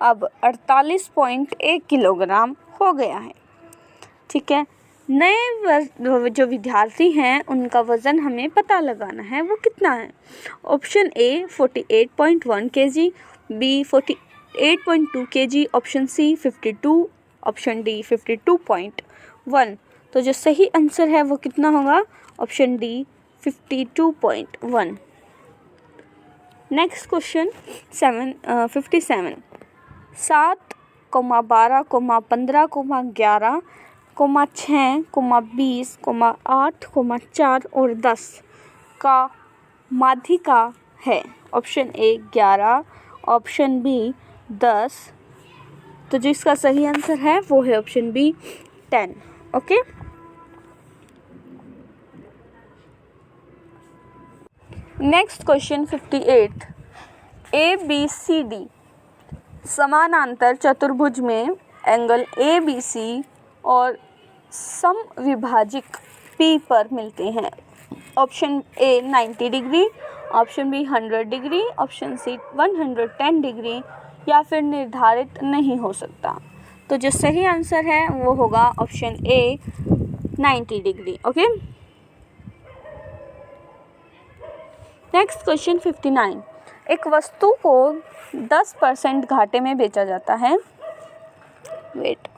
अब 48.1 किलोग्राम हो गया है। ठीक है, नए जो विद्यार्थी हैं उनका वज़न हमें पता लगाना है, वो कितना है। Option A 48.1 kg, B 48.2 kg, option C 52, option D 52.1। तो जो सही आंसर है वो कितना होगा, ऑप्शन डी 52.1। Next question 57। 7, 12, 15, 11, 6, 20, 8, 4 और 10 का माध्यिका है। Option A 11, option B 10। तो जो इसका सही आंसर है वो है option B 10। Okay, next question 58। ABCD समानांतर चतुर्भुज में एंगल ABC और समविभाजक P पर मिलते हैं। Option A 90 degree, option B 100 degree, option C 110 degree या फिर निर्धारित नहीं हो सकता। तो जो सही आंसर है वो होगा option A 90 degree. Okay, next question 59। एक वस्तु को 10% घाटे में बेचा जाता है। वेट,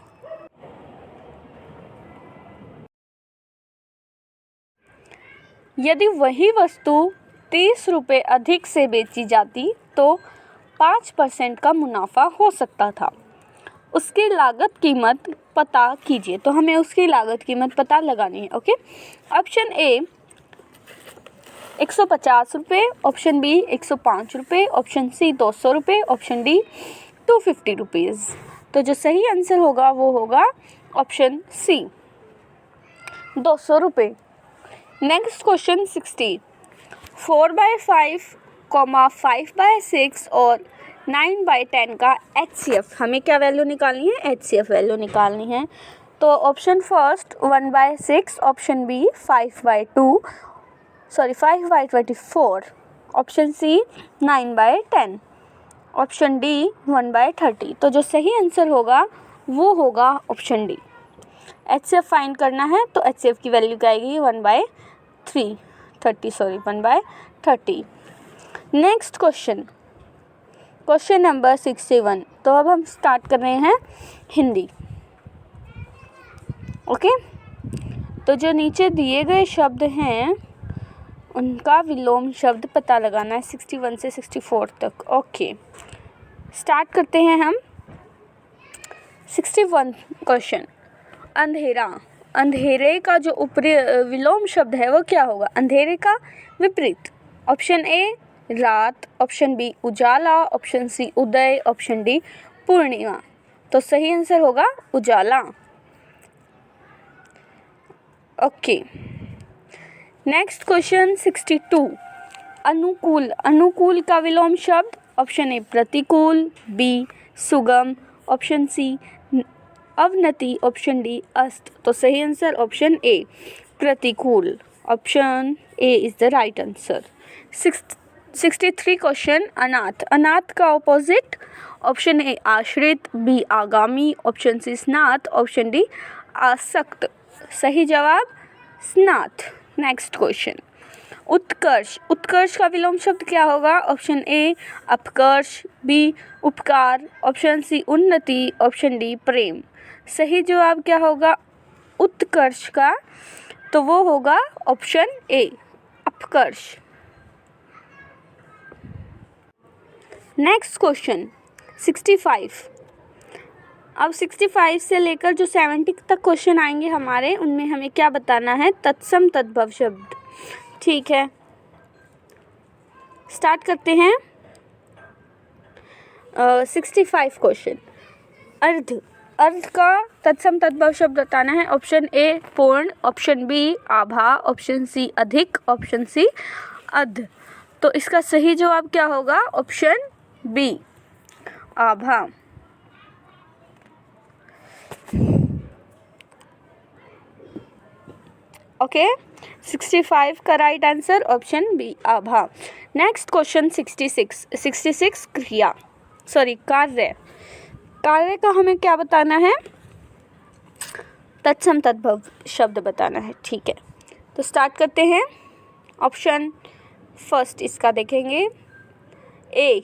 यदि वही वस्तु 30 रुपये अधिक से बेची जाती तो 5% का मुनाफा हो सकता था। उसकी लागत कीमत पता कीजिए। तो हमें उसकी लागत कीमत पता लगानी है। ओके, ऑप्शन ए 150 रुपये, ऑप्शन बी 105 रुपये, ऑप्शन सी 200 रुपये, ऑप्शन डी 250 रुपीज़। तो जो सही आंसर होगा वो होगा ऑप्शन सी 200 रुपये। Next question 60। 4/5, 5/6 और 9/10 का HCF, हमें क्या वैल्यू निकालनी है, HCF वैल्यू निकालनी है। तो option first 1/6, option B 5/24, option C 9/10, option D 1/30। तो जो सही आंसर होगा वो होगा ऑप्शन डी। HCF फाइंड करना है तो HCF की वैल्यू क्या आएगी, 1/30। Next question number 61। तो अब हम स्टार्ट कर रहे हैं हिंदी। ओके, तो जो नीचे दिए गए शब्द हैं उनका विलोम शब्द पता लगाना है 61 से 64 तक। ओके, स्टार्ट करते हैं हम। 61 क्वेश्चन, अंधेरा। अंधेरे का जो ऊपरी विलोम शब्द है वो क्या होगा, अंधेरे का विपरीत। ऑप्शन ए रात, ऑप्शन बी उजाला, ऑप्शन सी उदय, ऑप्शन डी पूर्णिमा। तो सही आंसर होगा उजाला। Okay, next question 62। अनुकूल। अनुकूल का विलोम शब्द, ऑप्शन ए प्रतिकूल, बी सुगम, ऑप्शन सी अवनति, ऑप्शन डी अस्त। तो सही आंसर ऑप्शन ए प्रतिकूल। Option A is the right answer. 63 question, अनाथ। अनाथ का ऑपोजिट, ऑप्शन ए आश्रित, बी आगामी, ऑप्शन सी स्नात, ऑप्शन डी आसक्त। सही जवाब स्नात। नेक्स्ट क्वेश्चन, उत्कर्ष। उत्कर्ष का विलोम शब्द क्या होगा, ऑप्शन ए अपकर्ष, बी उपकार, ऑप्शन सी उन्नति, ऑप्शन डी प्रेम। सही जवाब क्या होगा उत्कर्ष का, तो वो होगा ऑप्शन ए अपकर्ष। Next question 65। अब 65 से लेकर जो 70 तक क्वेश्चन आएंगे हमारे, उनमें हमें क्या बताना है, तत्सम तद्भव शब्द। ठीक है, स्टार्ट करते हैं। 65 क्वेश्चन, अर्ध। अर्ध का तत्सम तद्भव शब्द बताना है। ऑप्शन ए पूर्ण, ऑप्शन बी आभा, ऑप्शन सी अधिक, ऑप्शन सी अध। तो इसका सही जवाब क्या होगा, ऑप्शन बी आभा। ओके, 65 का राइट आंसर ऑप्शन बी आभा। नेक्स्ट क्वेश्चन 66 क्रिया कार्य। कार्य का हमें क्या बताना है? तत्सम तद्भव शब्द बताना है। ठीक है, तो स्टार्ट करते हैं। ऑप्शन फर्स्ट इसका देखेंगे, ए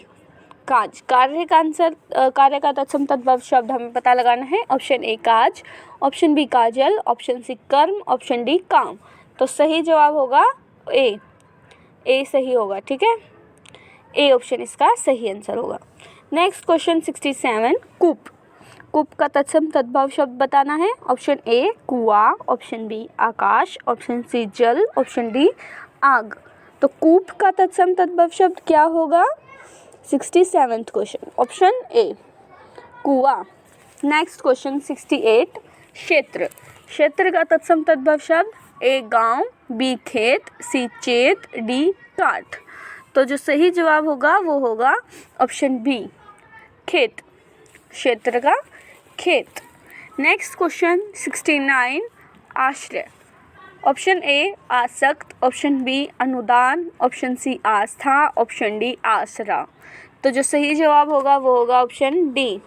काज। कार्य का आंसर, कार्य का तत्सम तद्भव शब्द हमें पता लगाना है। ऑप्शन ए काज, ऑप्शन बी काजल, ऑप्शन सी कर्म, ऑप्शन डी काम। तो सही जवाब होगा ए सही होगा। ठीक है, ए ऑप्शन इसका सही आंसर होगा। नेक्स्ट क्वेश्चन 67 कूप। कूप का तत्सम तद्भव शब्द बताना है। ऑप्शन ए कुआं, ऑप्शन बी आकाश, ऑप्शन सी जल, ऑप्शन डी आग। तो कूप का तत्सम तद्भव शब्द क्या होगा? 67th क्वेश्चन, ऑप्शन ए कुआं। नेक्स्ट क्वेश्चन 68 क्षेत्र। क्षेत्र का तत्सम तद्भव शब्द ए गांव, बी खेत, सी चेत, डी काठ। तो जो सही जवाब होगा वो होगा ऑप्शन बी खेत, क्षेत्र का खेत। नेक्स्ट क्वेश्चन 69 आश्रय। ऑप्शन ए आसक्त, ऑप्शन बी अनुदान, ऑप्शन सी आस्था, ऑप्शन डी आसरा। तो जो सही जवाब होगा वो होगा ऑप्शन डी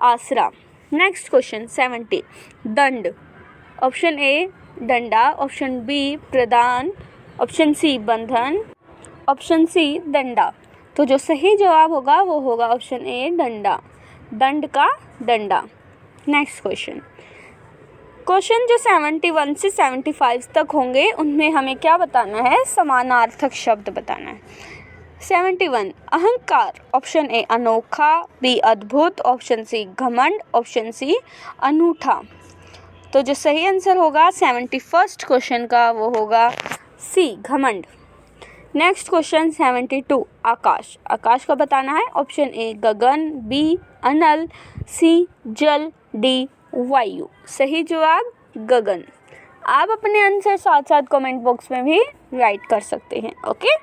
आसरा। नेक्स्ट क्वेश्चन 70 दंड। ऑप्शन ए डंडा, ऑप्शन बी प्रदान, ऑप्शन सी बंधन, ऑप्शन सी दंडा। तो जो सही जवाब होगा वो होगा ऑप्शन ए डंडा, दंड का डंडा। नेक्स्ट क्वेश्चन जो 71 से 75 तक होंगे उनमें हमें क्या बताना है? समानार्थक शब्द बताना है। 71 अहंकार। ऑप्शन ए अनोखा, बी अद्भुत, ऑप्शन सी घमंड, ऑप्शन सी अनूठा। तो जो सही आंसर होगा 71st क्वेश्चन का वो होगा सी घमंड। नेक्स्ट क्वेश्चन 72 आकाश। आकाश का बताना है। ऑप्शन ए गगन, बी अनल, सी जल, डी वायु। सही जवाब गगन। आप अपने आंसर साथ साथ कमेंट बॉक्स में भी राइट कर सकते हैं। ओके,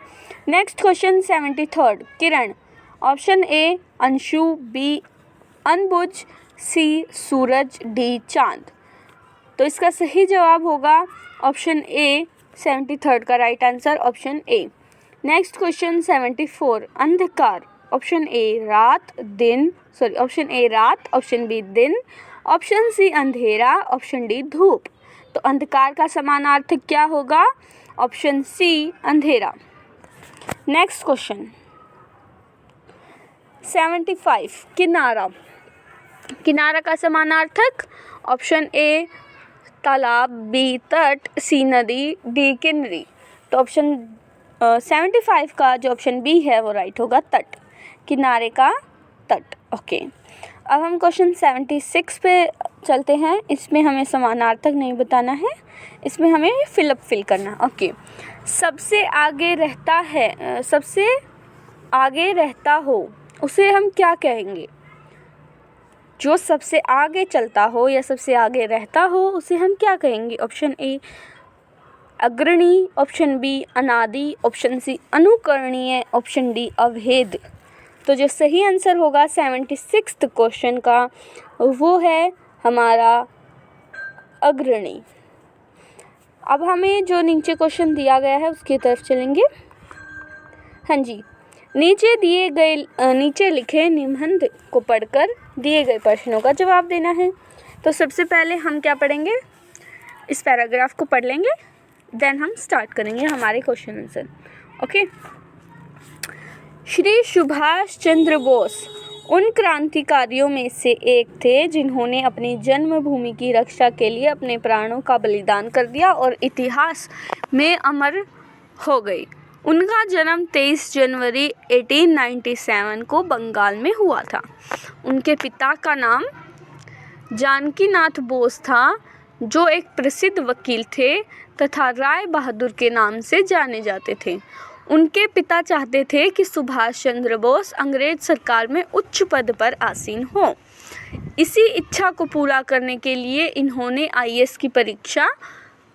नेक्स्ट क्वेश्चन 73 किरण। ऑप्शन ए अंशु, बी अनबुझ, सी सूरज, डी चांद। तो इसका सही जवाब होगा ऑप्शन ए 73 का right answer option A. Next question 74 अंधकार। ऑप्शन ए रात, ऑप्शन बी दिन, ऑप्शन सी अंधेरा, ऑप्शन डी धूप। तो अंधकार का समानार्थक क्या होगा? ऑप्शन सी अंधेरा। नेक्स्ट क्वेश्चन 75 किनारा। किनारा का समानार्थक। ऑप्शन ए तालाब, बी तट, सी नदी, डी किनारी। तो ऑप्शन 75 का जो ऑप्शन बी है वो राइट होगा, तट, किनारे का तट। ओके, अब हम क्वेश्चन 76 पे चलते हैं। इसमें हमें समानार्थक नहीं बताना है, इसमें हमें फिल करना। ओके, सबसे आगे रहता हो उसे हम क्या कहेंगे? जो सबसे आगे चलता हो या सबसे आगे रहता हो उसे हम क्या कहेंगे? ऑप्शन ए अग्रणी, ऑप्शन बी अनादि, ऑप्शन सी अनुकरणीय, ऑप्शन डी अभेद। तो जो सही आंसर होगा 76th क्वेश्चन का वो है हमारा अग्रणी। अब हमें जो नीचे क्वेश्चन दिया गया है उसकी तरफ चलेंगे। हाँ जी, नीचे लिखे निबंध को पढ़कर दिए गए प्रश्नों का जवाब देना है। तो सबसे पहले हम क्या पढ़ेंगे? इस पैराग्राफ को पढ़ लेंगे, देन हम स्टार्ट करेंगे हमारे question answer. Okay, Shri Subhash Chandra Bose उन क्रांतिकारियों में से एक थे जिन्होंने अपनी जन्मभूमि की रक्षा के लिए अपने प्राणों का बलिदान कर दिया और इतिहास में अमर हो गए। उनका जन्म 23 जनवरी 1897 को बंगाल में हुआ था। उनके पिता का नाम जानकीनाथ बोस था, जो एक प्रसिद्ध वकील थे तथा राय बहादुर के नाम से जाने जाते थे। उनके पिता चाहते थे कि सुभाष चंद्र बोस अंग्रेज सरकार में उच्च पद पर आसीन हो। इसी इच्छा को पूरा करने के लिए इन्होंने आईएएस की परीक्षा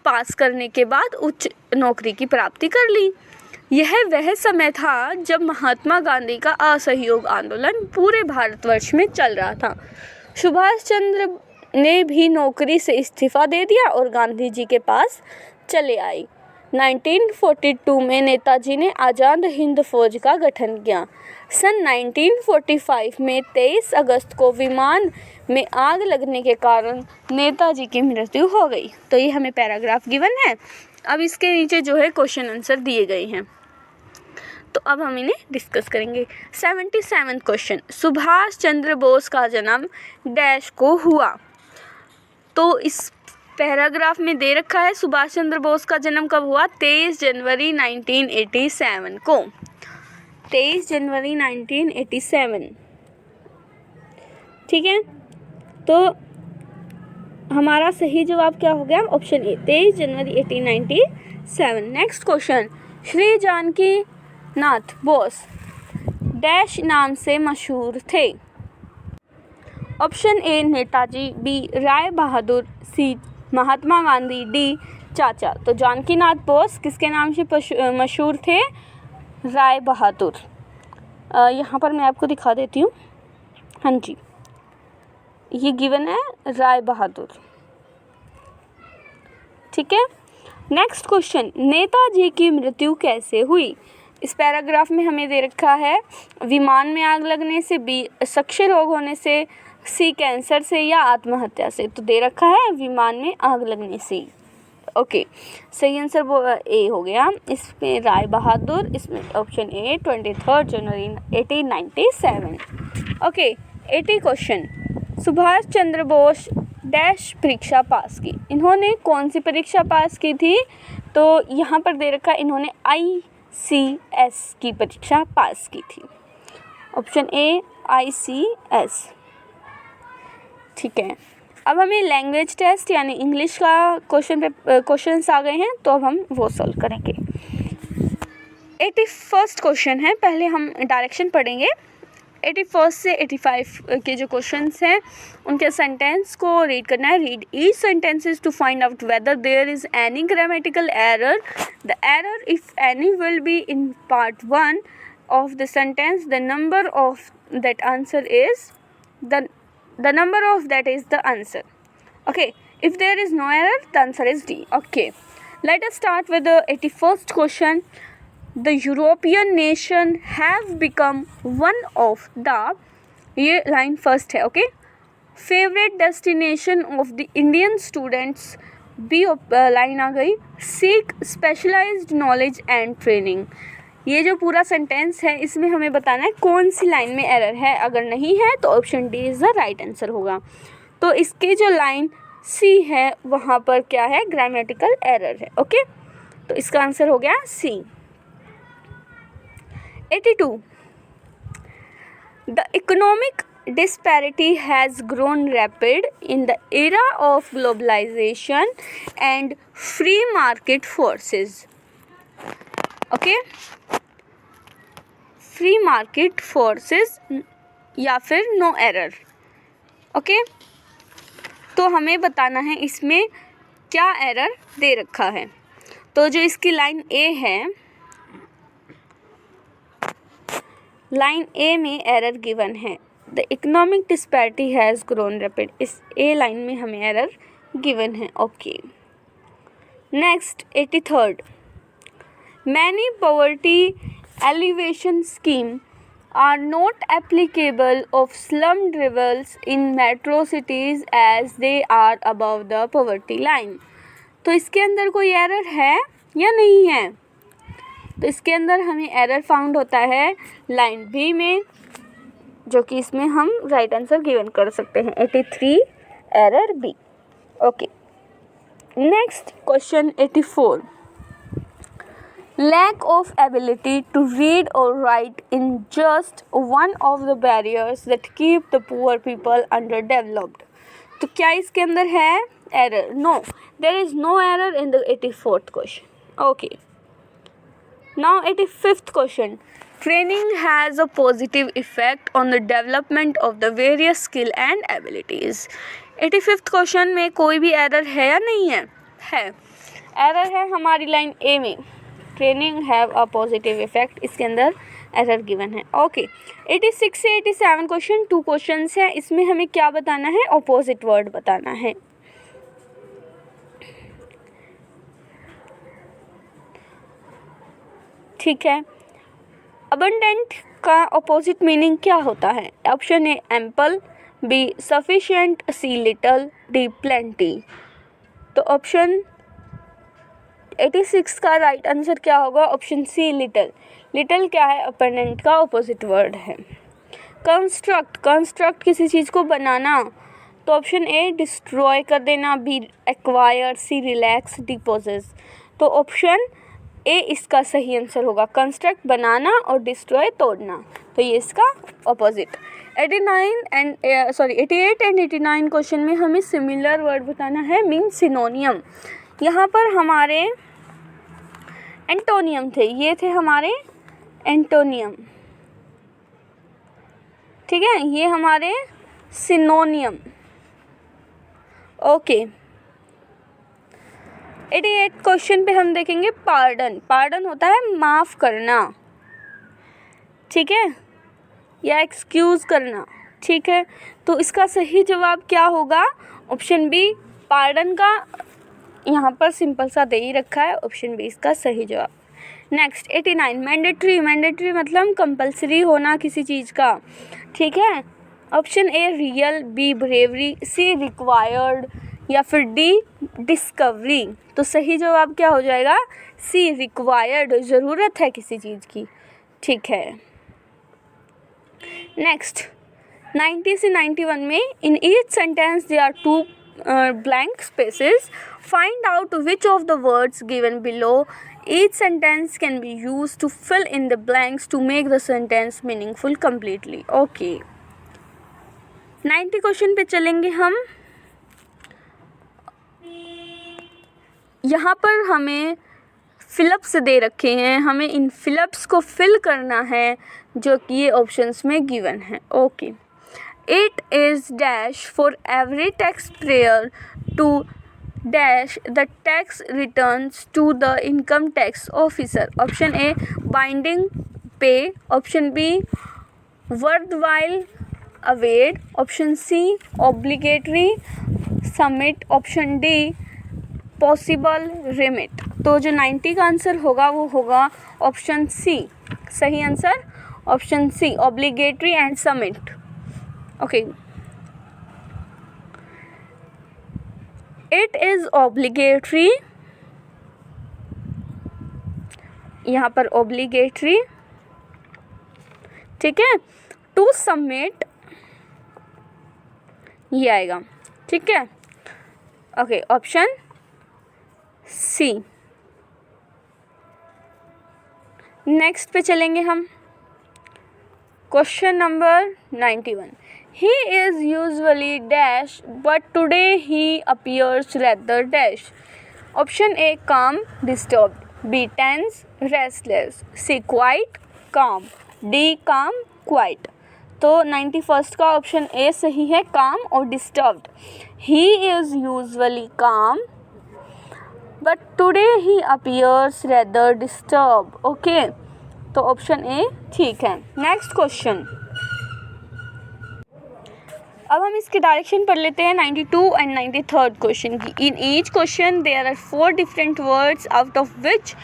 पास करने के बाद उच्च नौकरी की प्राप्ति कर ली। यह वह समय था जब महात्मा गांधी का असहयोग आंदोलन पूरे भारतवर्ष में चल रहा था। सुभाष चंद्र ने भी नौकरी से इस्तीफा दे दिया और गांधी जी के पास चले आई। 1942 में नेताजी ने आज़ाद हिंद फौज का गठन किया। सन 1945 में 23 अगस्त को विमान में आग लगने के कारण नेताजी की मृत्यु हो गई। तो ये हमें पैराग्राफ गिवन है। अब इसके नीचे जो है क्वेश्चन आंसर दिए गए हैं, तो अब हम इन्हें डिस्कस करेंगे। 77 क्वेश्चन, सुभाष चंद्र बोस का जन्म डैश को हुआ। तो इस पैराग्राफ में दे रखा है सुभाष चंद्र बोस का जन्म कब हुआ, 23 जनवरी 1987 को। 23 जनवरी 1987, ठीक है। तो हमारा सही जवाब क्या हो गया, ऑप्शन ए, 23 जनवरी 1897। Next question, Shri Janaki Nath Bose dash नाम से मशहूर थे। Option A Netaji, B Rai Bahadur, C Mahatma Gandhi, D Chacha. तो जानकी नाथ बोस किसके नाम से मशहूर थे, राय बहादुर। यहाँ पर मैं आपको दिखा देती हूँ, हाँ जी, ये गिवन है राय बहादुर, ठीक है। नेक्स्ट क्वेश्चन, नेताजी की मृत्यु कैसे हुई। इस पैराग्राफ में हमें दे रखा है विमान में आग लगने से, बी सक्ष रोग होने से, सी कैंसर से, या आत्महत्या से। तो दे रखा है विमान में आग लगने से। ओके, सही आंसर वो ए हो गया। इसमें राय बहादुर, इसमें ऑप्शन ए 23 जनवरी 1897। Okay, 80 question, Subhash Chandra Bose dash परीक्षा पास की। इन्होंने कौन सी परीक्षा पास की थी, तो यहाँ पर दे रखा इन्होंने ICS की परीक्षा पास की थी। ऑप्शन ए ICS, ठीक है। अब हमें लैंग्वेज टेस्ट यानी इंग्लिश का क्वेश्चंस आ गए हैं, तो अब हम वो सॉल्व करेंगे। 81 क्वेश्चन है, पहले हम डायरेक्शन पढ़ेंगे। 81 से 85 के जो क्वेश्चंस हैं उनके सेंटेंस को रीड करना है। Read each sentences to find out whether there is any grammatical error. The error if any will be in part 1 of the sentence. The number of that answer is the number of that is the answer. Okay, if there is no error, the answer is D. Okay, let us start with the 81st question. The European nation have become one of the, ये line first है, okay, favorite destination of the Indian students. B line आ गई, seek specialized knowledge and training. ये जो पूरा sentence है इसमें हमें बताना है कौन सी लाइन में एरर है। अगर नहीं है तो option D is the right answer होगा। तो इसके जो लाइन सी है वहाँ पर क्या है, ग्रामेटिकल एरर है। ओके, तो इसका आंसर हो गया सी। 82, the economic disparity has grown rapid in the era of globalization and free market forces. Okay, free market forces या फिर नो एरर। ओके, तो हमें बताना है इसमें क्या एरर दे रखा है। तो जो इसकी लाइन ए है, लाइन ए में एरर गिवन है, the economic disparity has grown rapid. इस ए लाइन में हमें एरर गिवन है। Okay, next 83rd, many poverty alleviation scheme are not applicable of slum dwellers in metro cities as they are above the poverty line. तो इसके अंदर कोई error है या नहीं है, तो इसके अंदर हमें एरर फाउंड होता है लाइन बी में, जो कि इसमें हम राइट आंसर गिवन कर सकते हैं। 83 error B. Okay, next question 84, lack of ability to read or write in just one of the barriers that keep the poor people underdeveloped. तो क्या इसके अंदर है error? No, there is no error in the 84th question. Okay, now 85th question, training has a positive effect on the development of the various skill and abilities. 85th question में कोई भी error है या नहीं है? है, error है हमारी लाइन ए में, training have a positive effect, इसके अंदर एरर गिवन है। ओके, 86 से 87 क्वेश्चन, 2 क्वेश्चंस हैं, इसमें हमें क्या बताना है, ऑपोजिट वर्ड बताना है। ठीक है। अबंडेंट का अपोजिट मीनिंग क्या होता है? Option A ample, B sufficient, C little, D plenty. तो ऑप्शन 86 का राइट आंसर क्या होगा? ऑप्शन सी लिटल। लिटल क्या है? अबंडेंट का अपोजिट वर्ड है। कंस्ट्रक्ट, कंस्ट्रक्ट किसी चीज़ को बनाना, तो ऑप्शन ए डिस्ट्रॉय कर देना, बी एक्वायर, सी रिलैक्स, डी पोजेस। तो ऑप्शन ए इसका सही आंसर होगा। कंस्ट्रक्ट बनाना और डिस्ट्रॉय तोड़ना, तो ये इसका ऑपोजिट। 88 एंड 89 क्वेश्चन में हमें सिमिलर वर्ड बताना है, मीन सिनोनियम। यहाँ पर हमारे एंटोनियम थे, ये थे हमारे एंटोनियम, ठीक है, ये हमारे सिनोनियम। ओके, 88 क्वेश्चन पे हम देखेंगे पार्डन। पार्डन होता है माफ़ करना, ठीक है, या एक्सक्यूज़ करना, ठीक है। तो इसका सही जवाब क्या होगा? Option B. पार्डन का यहाँ पर सिंपल सा दे ही रखा है, ऑप्शन बी इसका सही जवाब। Next 89 mandatory. मैंडेटरी मतलब कंपलसरी होना किसी चीज़ का, ठीक है। Option A real, B bravery, C required, या फिर डी डिस्कवरी। तो सही जवाब क्या हो जाएगा? सी रिक्वायर्ड, ज़रूरत है किसी चीज़ की, ठीक है। नेक्स्ट 90 से 91 में in each sentence there are 2 blank spaces. Find out which of the words given below each sentence can be used to fill in the blanks to make the sentence meaningful completely. Okay. 90 question पे चलेंगे हम। यहाँ पर हमें fill-ups दे रखे हैं, हमें इन fill-ups को फिल करना है जो कि ये ऑप्शंस में गिवन है। Okay, It is dash for every taxpayer to dash the tax returns to the income tax officer. Option A binding pay, option B worthwhile award, option C obligatory submit, option D possible remit. तो जो 90 का answer होगा वो होगा option C. सही answer option C, obligatory and submit. Okay, it is obligatory, यहाँ पर obligatory, ठीक है, टू सबमिट ये आएगा, ठीक है। Okay, option C. नेक्स्ट पे चलेंगे हम, question number 91। He is usually dash, but today he appears rather dash. Option A calm, disturbed, B tense, restless, C quiet, calm, D calm, quiet. तो 91st का option A सही है, calm और disturbed. He is usually calm, but today he appears rather disturbed. Okay, तो option A ठीक है। Next question, अब हम इसके डायरेक्शन पढ़ लेते हैं 92 एंड 93rd क्वेश्चन की। In each question there are 4 different words out of which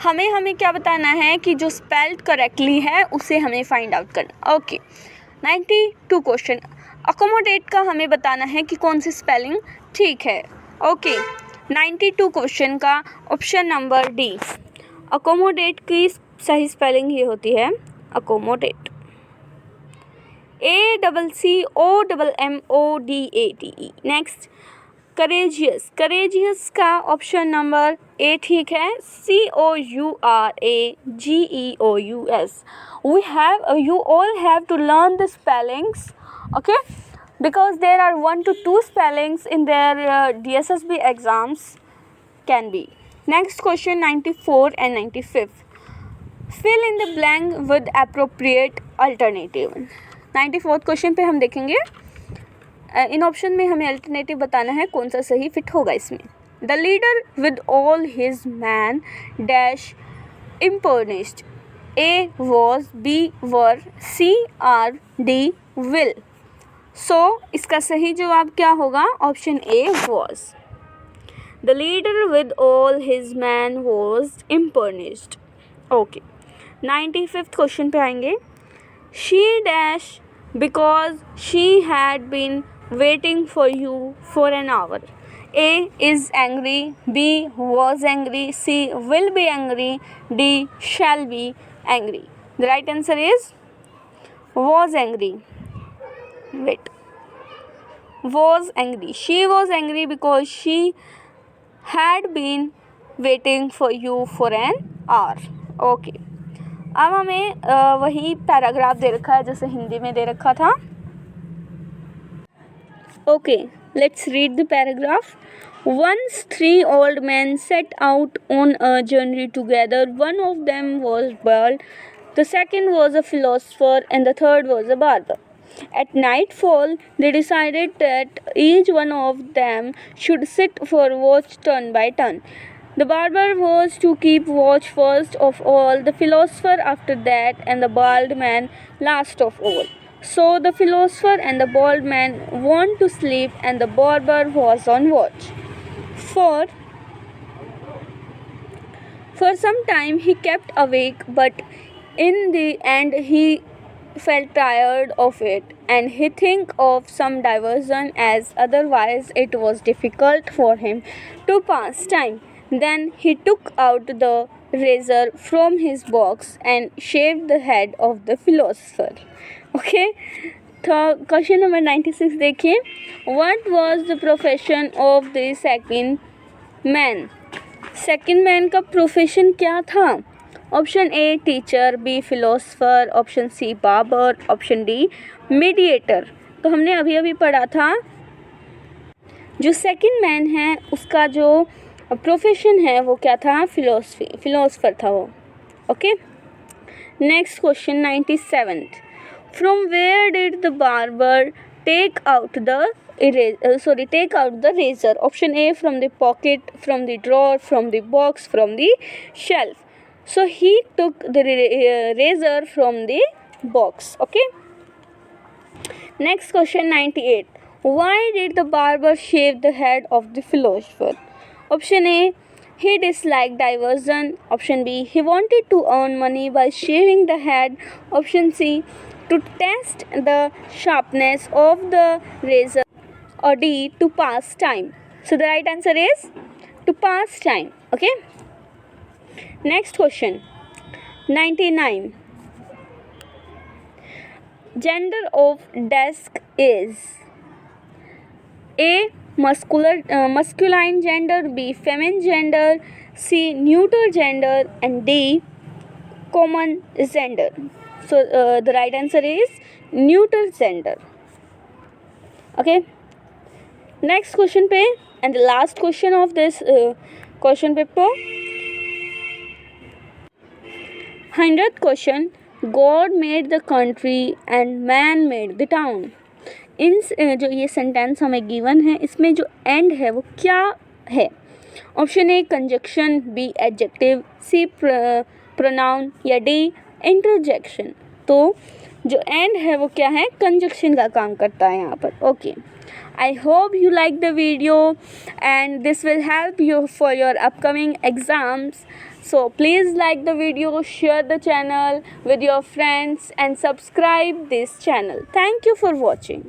हमें क्या बताना है कि जो स्पेल्ड करेक्टली है उसे हमें फाइंड आउट करना। ओके, 92 क्वेश्चन, अकोमोडेट का हमें बताना है कि कौन सी स्पेलिंग ठीक है। ओके, 92 क्वेश्चन का ऑप्शन नंबर डी, अकोमोडेट की सही स्पेलिंग ये होती है accommodate, ACCOMMODATE। Next courageous, courageous का ऑप्शन नंबर ए ठीक है, COURAGEOUS। you all have to learn the spellings, okay, because there are 1 to 2 spellings in their DSSB exams can be. Next question 94 and 95, fill in the blank with appropriate alternative। 94th question पे हम देखेंगे इन option में हमें alternative बताना है कौन सा सही फिट होगा इसमें। The leader with all his man dash impoverished, A was, B were, C are, D will. So इसका सही जवाब क्या होगा? Option A was. The leader with all his man was impoverished. Okay, 95th question पे आएंगे. She dash because she had been waiting for you for an hour. A is angry, B was angry, C will be angry, D shall be angry. The right answer is was angry. Wait. Was angry. She was angry because she had been waiting for you for an hour. Okay. अब हमें वही paragraph दे रखा है जैसे हिंदी में दे रखा था. Okay, let's read the paragraph. Once 3 old men set out on a journey together. One of them was bald, the second was a philosopher, and the third was a barber. At nightfall, they decided that each one of them should sit for watch turn by turn. The barber was to keep watch first of all, the philosopher after that, and the bald man last of all. So the philosopher and the bald man went to sleep, and the barber was on watch. For some time he kept awake, but in the end he felt tired of it, and he think of some diversion, as otherwise it was difficult for him to pass time. Then he took out the razor from his box and shaved the head of the philosopher. Okay, तो question number 96 देखिए. What was the profession of the second man? Second man का profession क्या था? Option A teacher, B philosopher, option C barber, option D mediator. तो हमने अभी अभी पढ़ा था जो सेकेंड मैन है उसका जो प्रोफेशन है वो क्या था? फिलोसफर था वो. Okay, next question 97th. From where did the barber take out the razor? Option A, from the pocket, from the drawer, from the box, from the shelf. So he took the razor from the box. Okay. Next question 98. Why did the barber shave the head of the philosopher? Option A, he disliked diversion. Option B, he wanted to earn money by shaving the head. Option C, to test the sharpness of the razor, or D, to pass time. So the right answer is to pass time. Okay. Next question 99. Gender of desk is A, masculine gender, B, feminine gender, C, neuter gender, and D, common gender. So the right answer is neuter gender. Okay. Next question पे and the last question of this question paper. 100th question. God made the country and man made the town. इन जो ये sentence हमें given है इसमें जो and है वो क्या है? Option A conjunction, B adjective, C pronoun, या डी इंटरजेक्शन. तो जो एंड है वो क्या है? कंजक्शन का काम करता है यहाँ पर. Okay, I hope you like the video and this will help you for your upcoming exams. So please like the video, share the channel with your friends and subscribe this channel. Thank you for watching.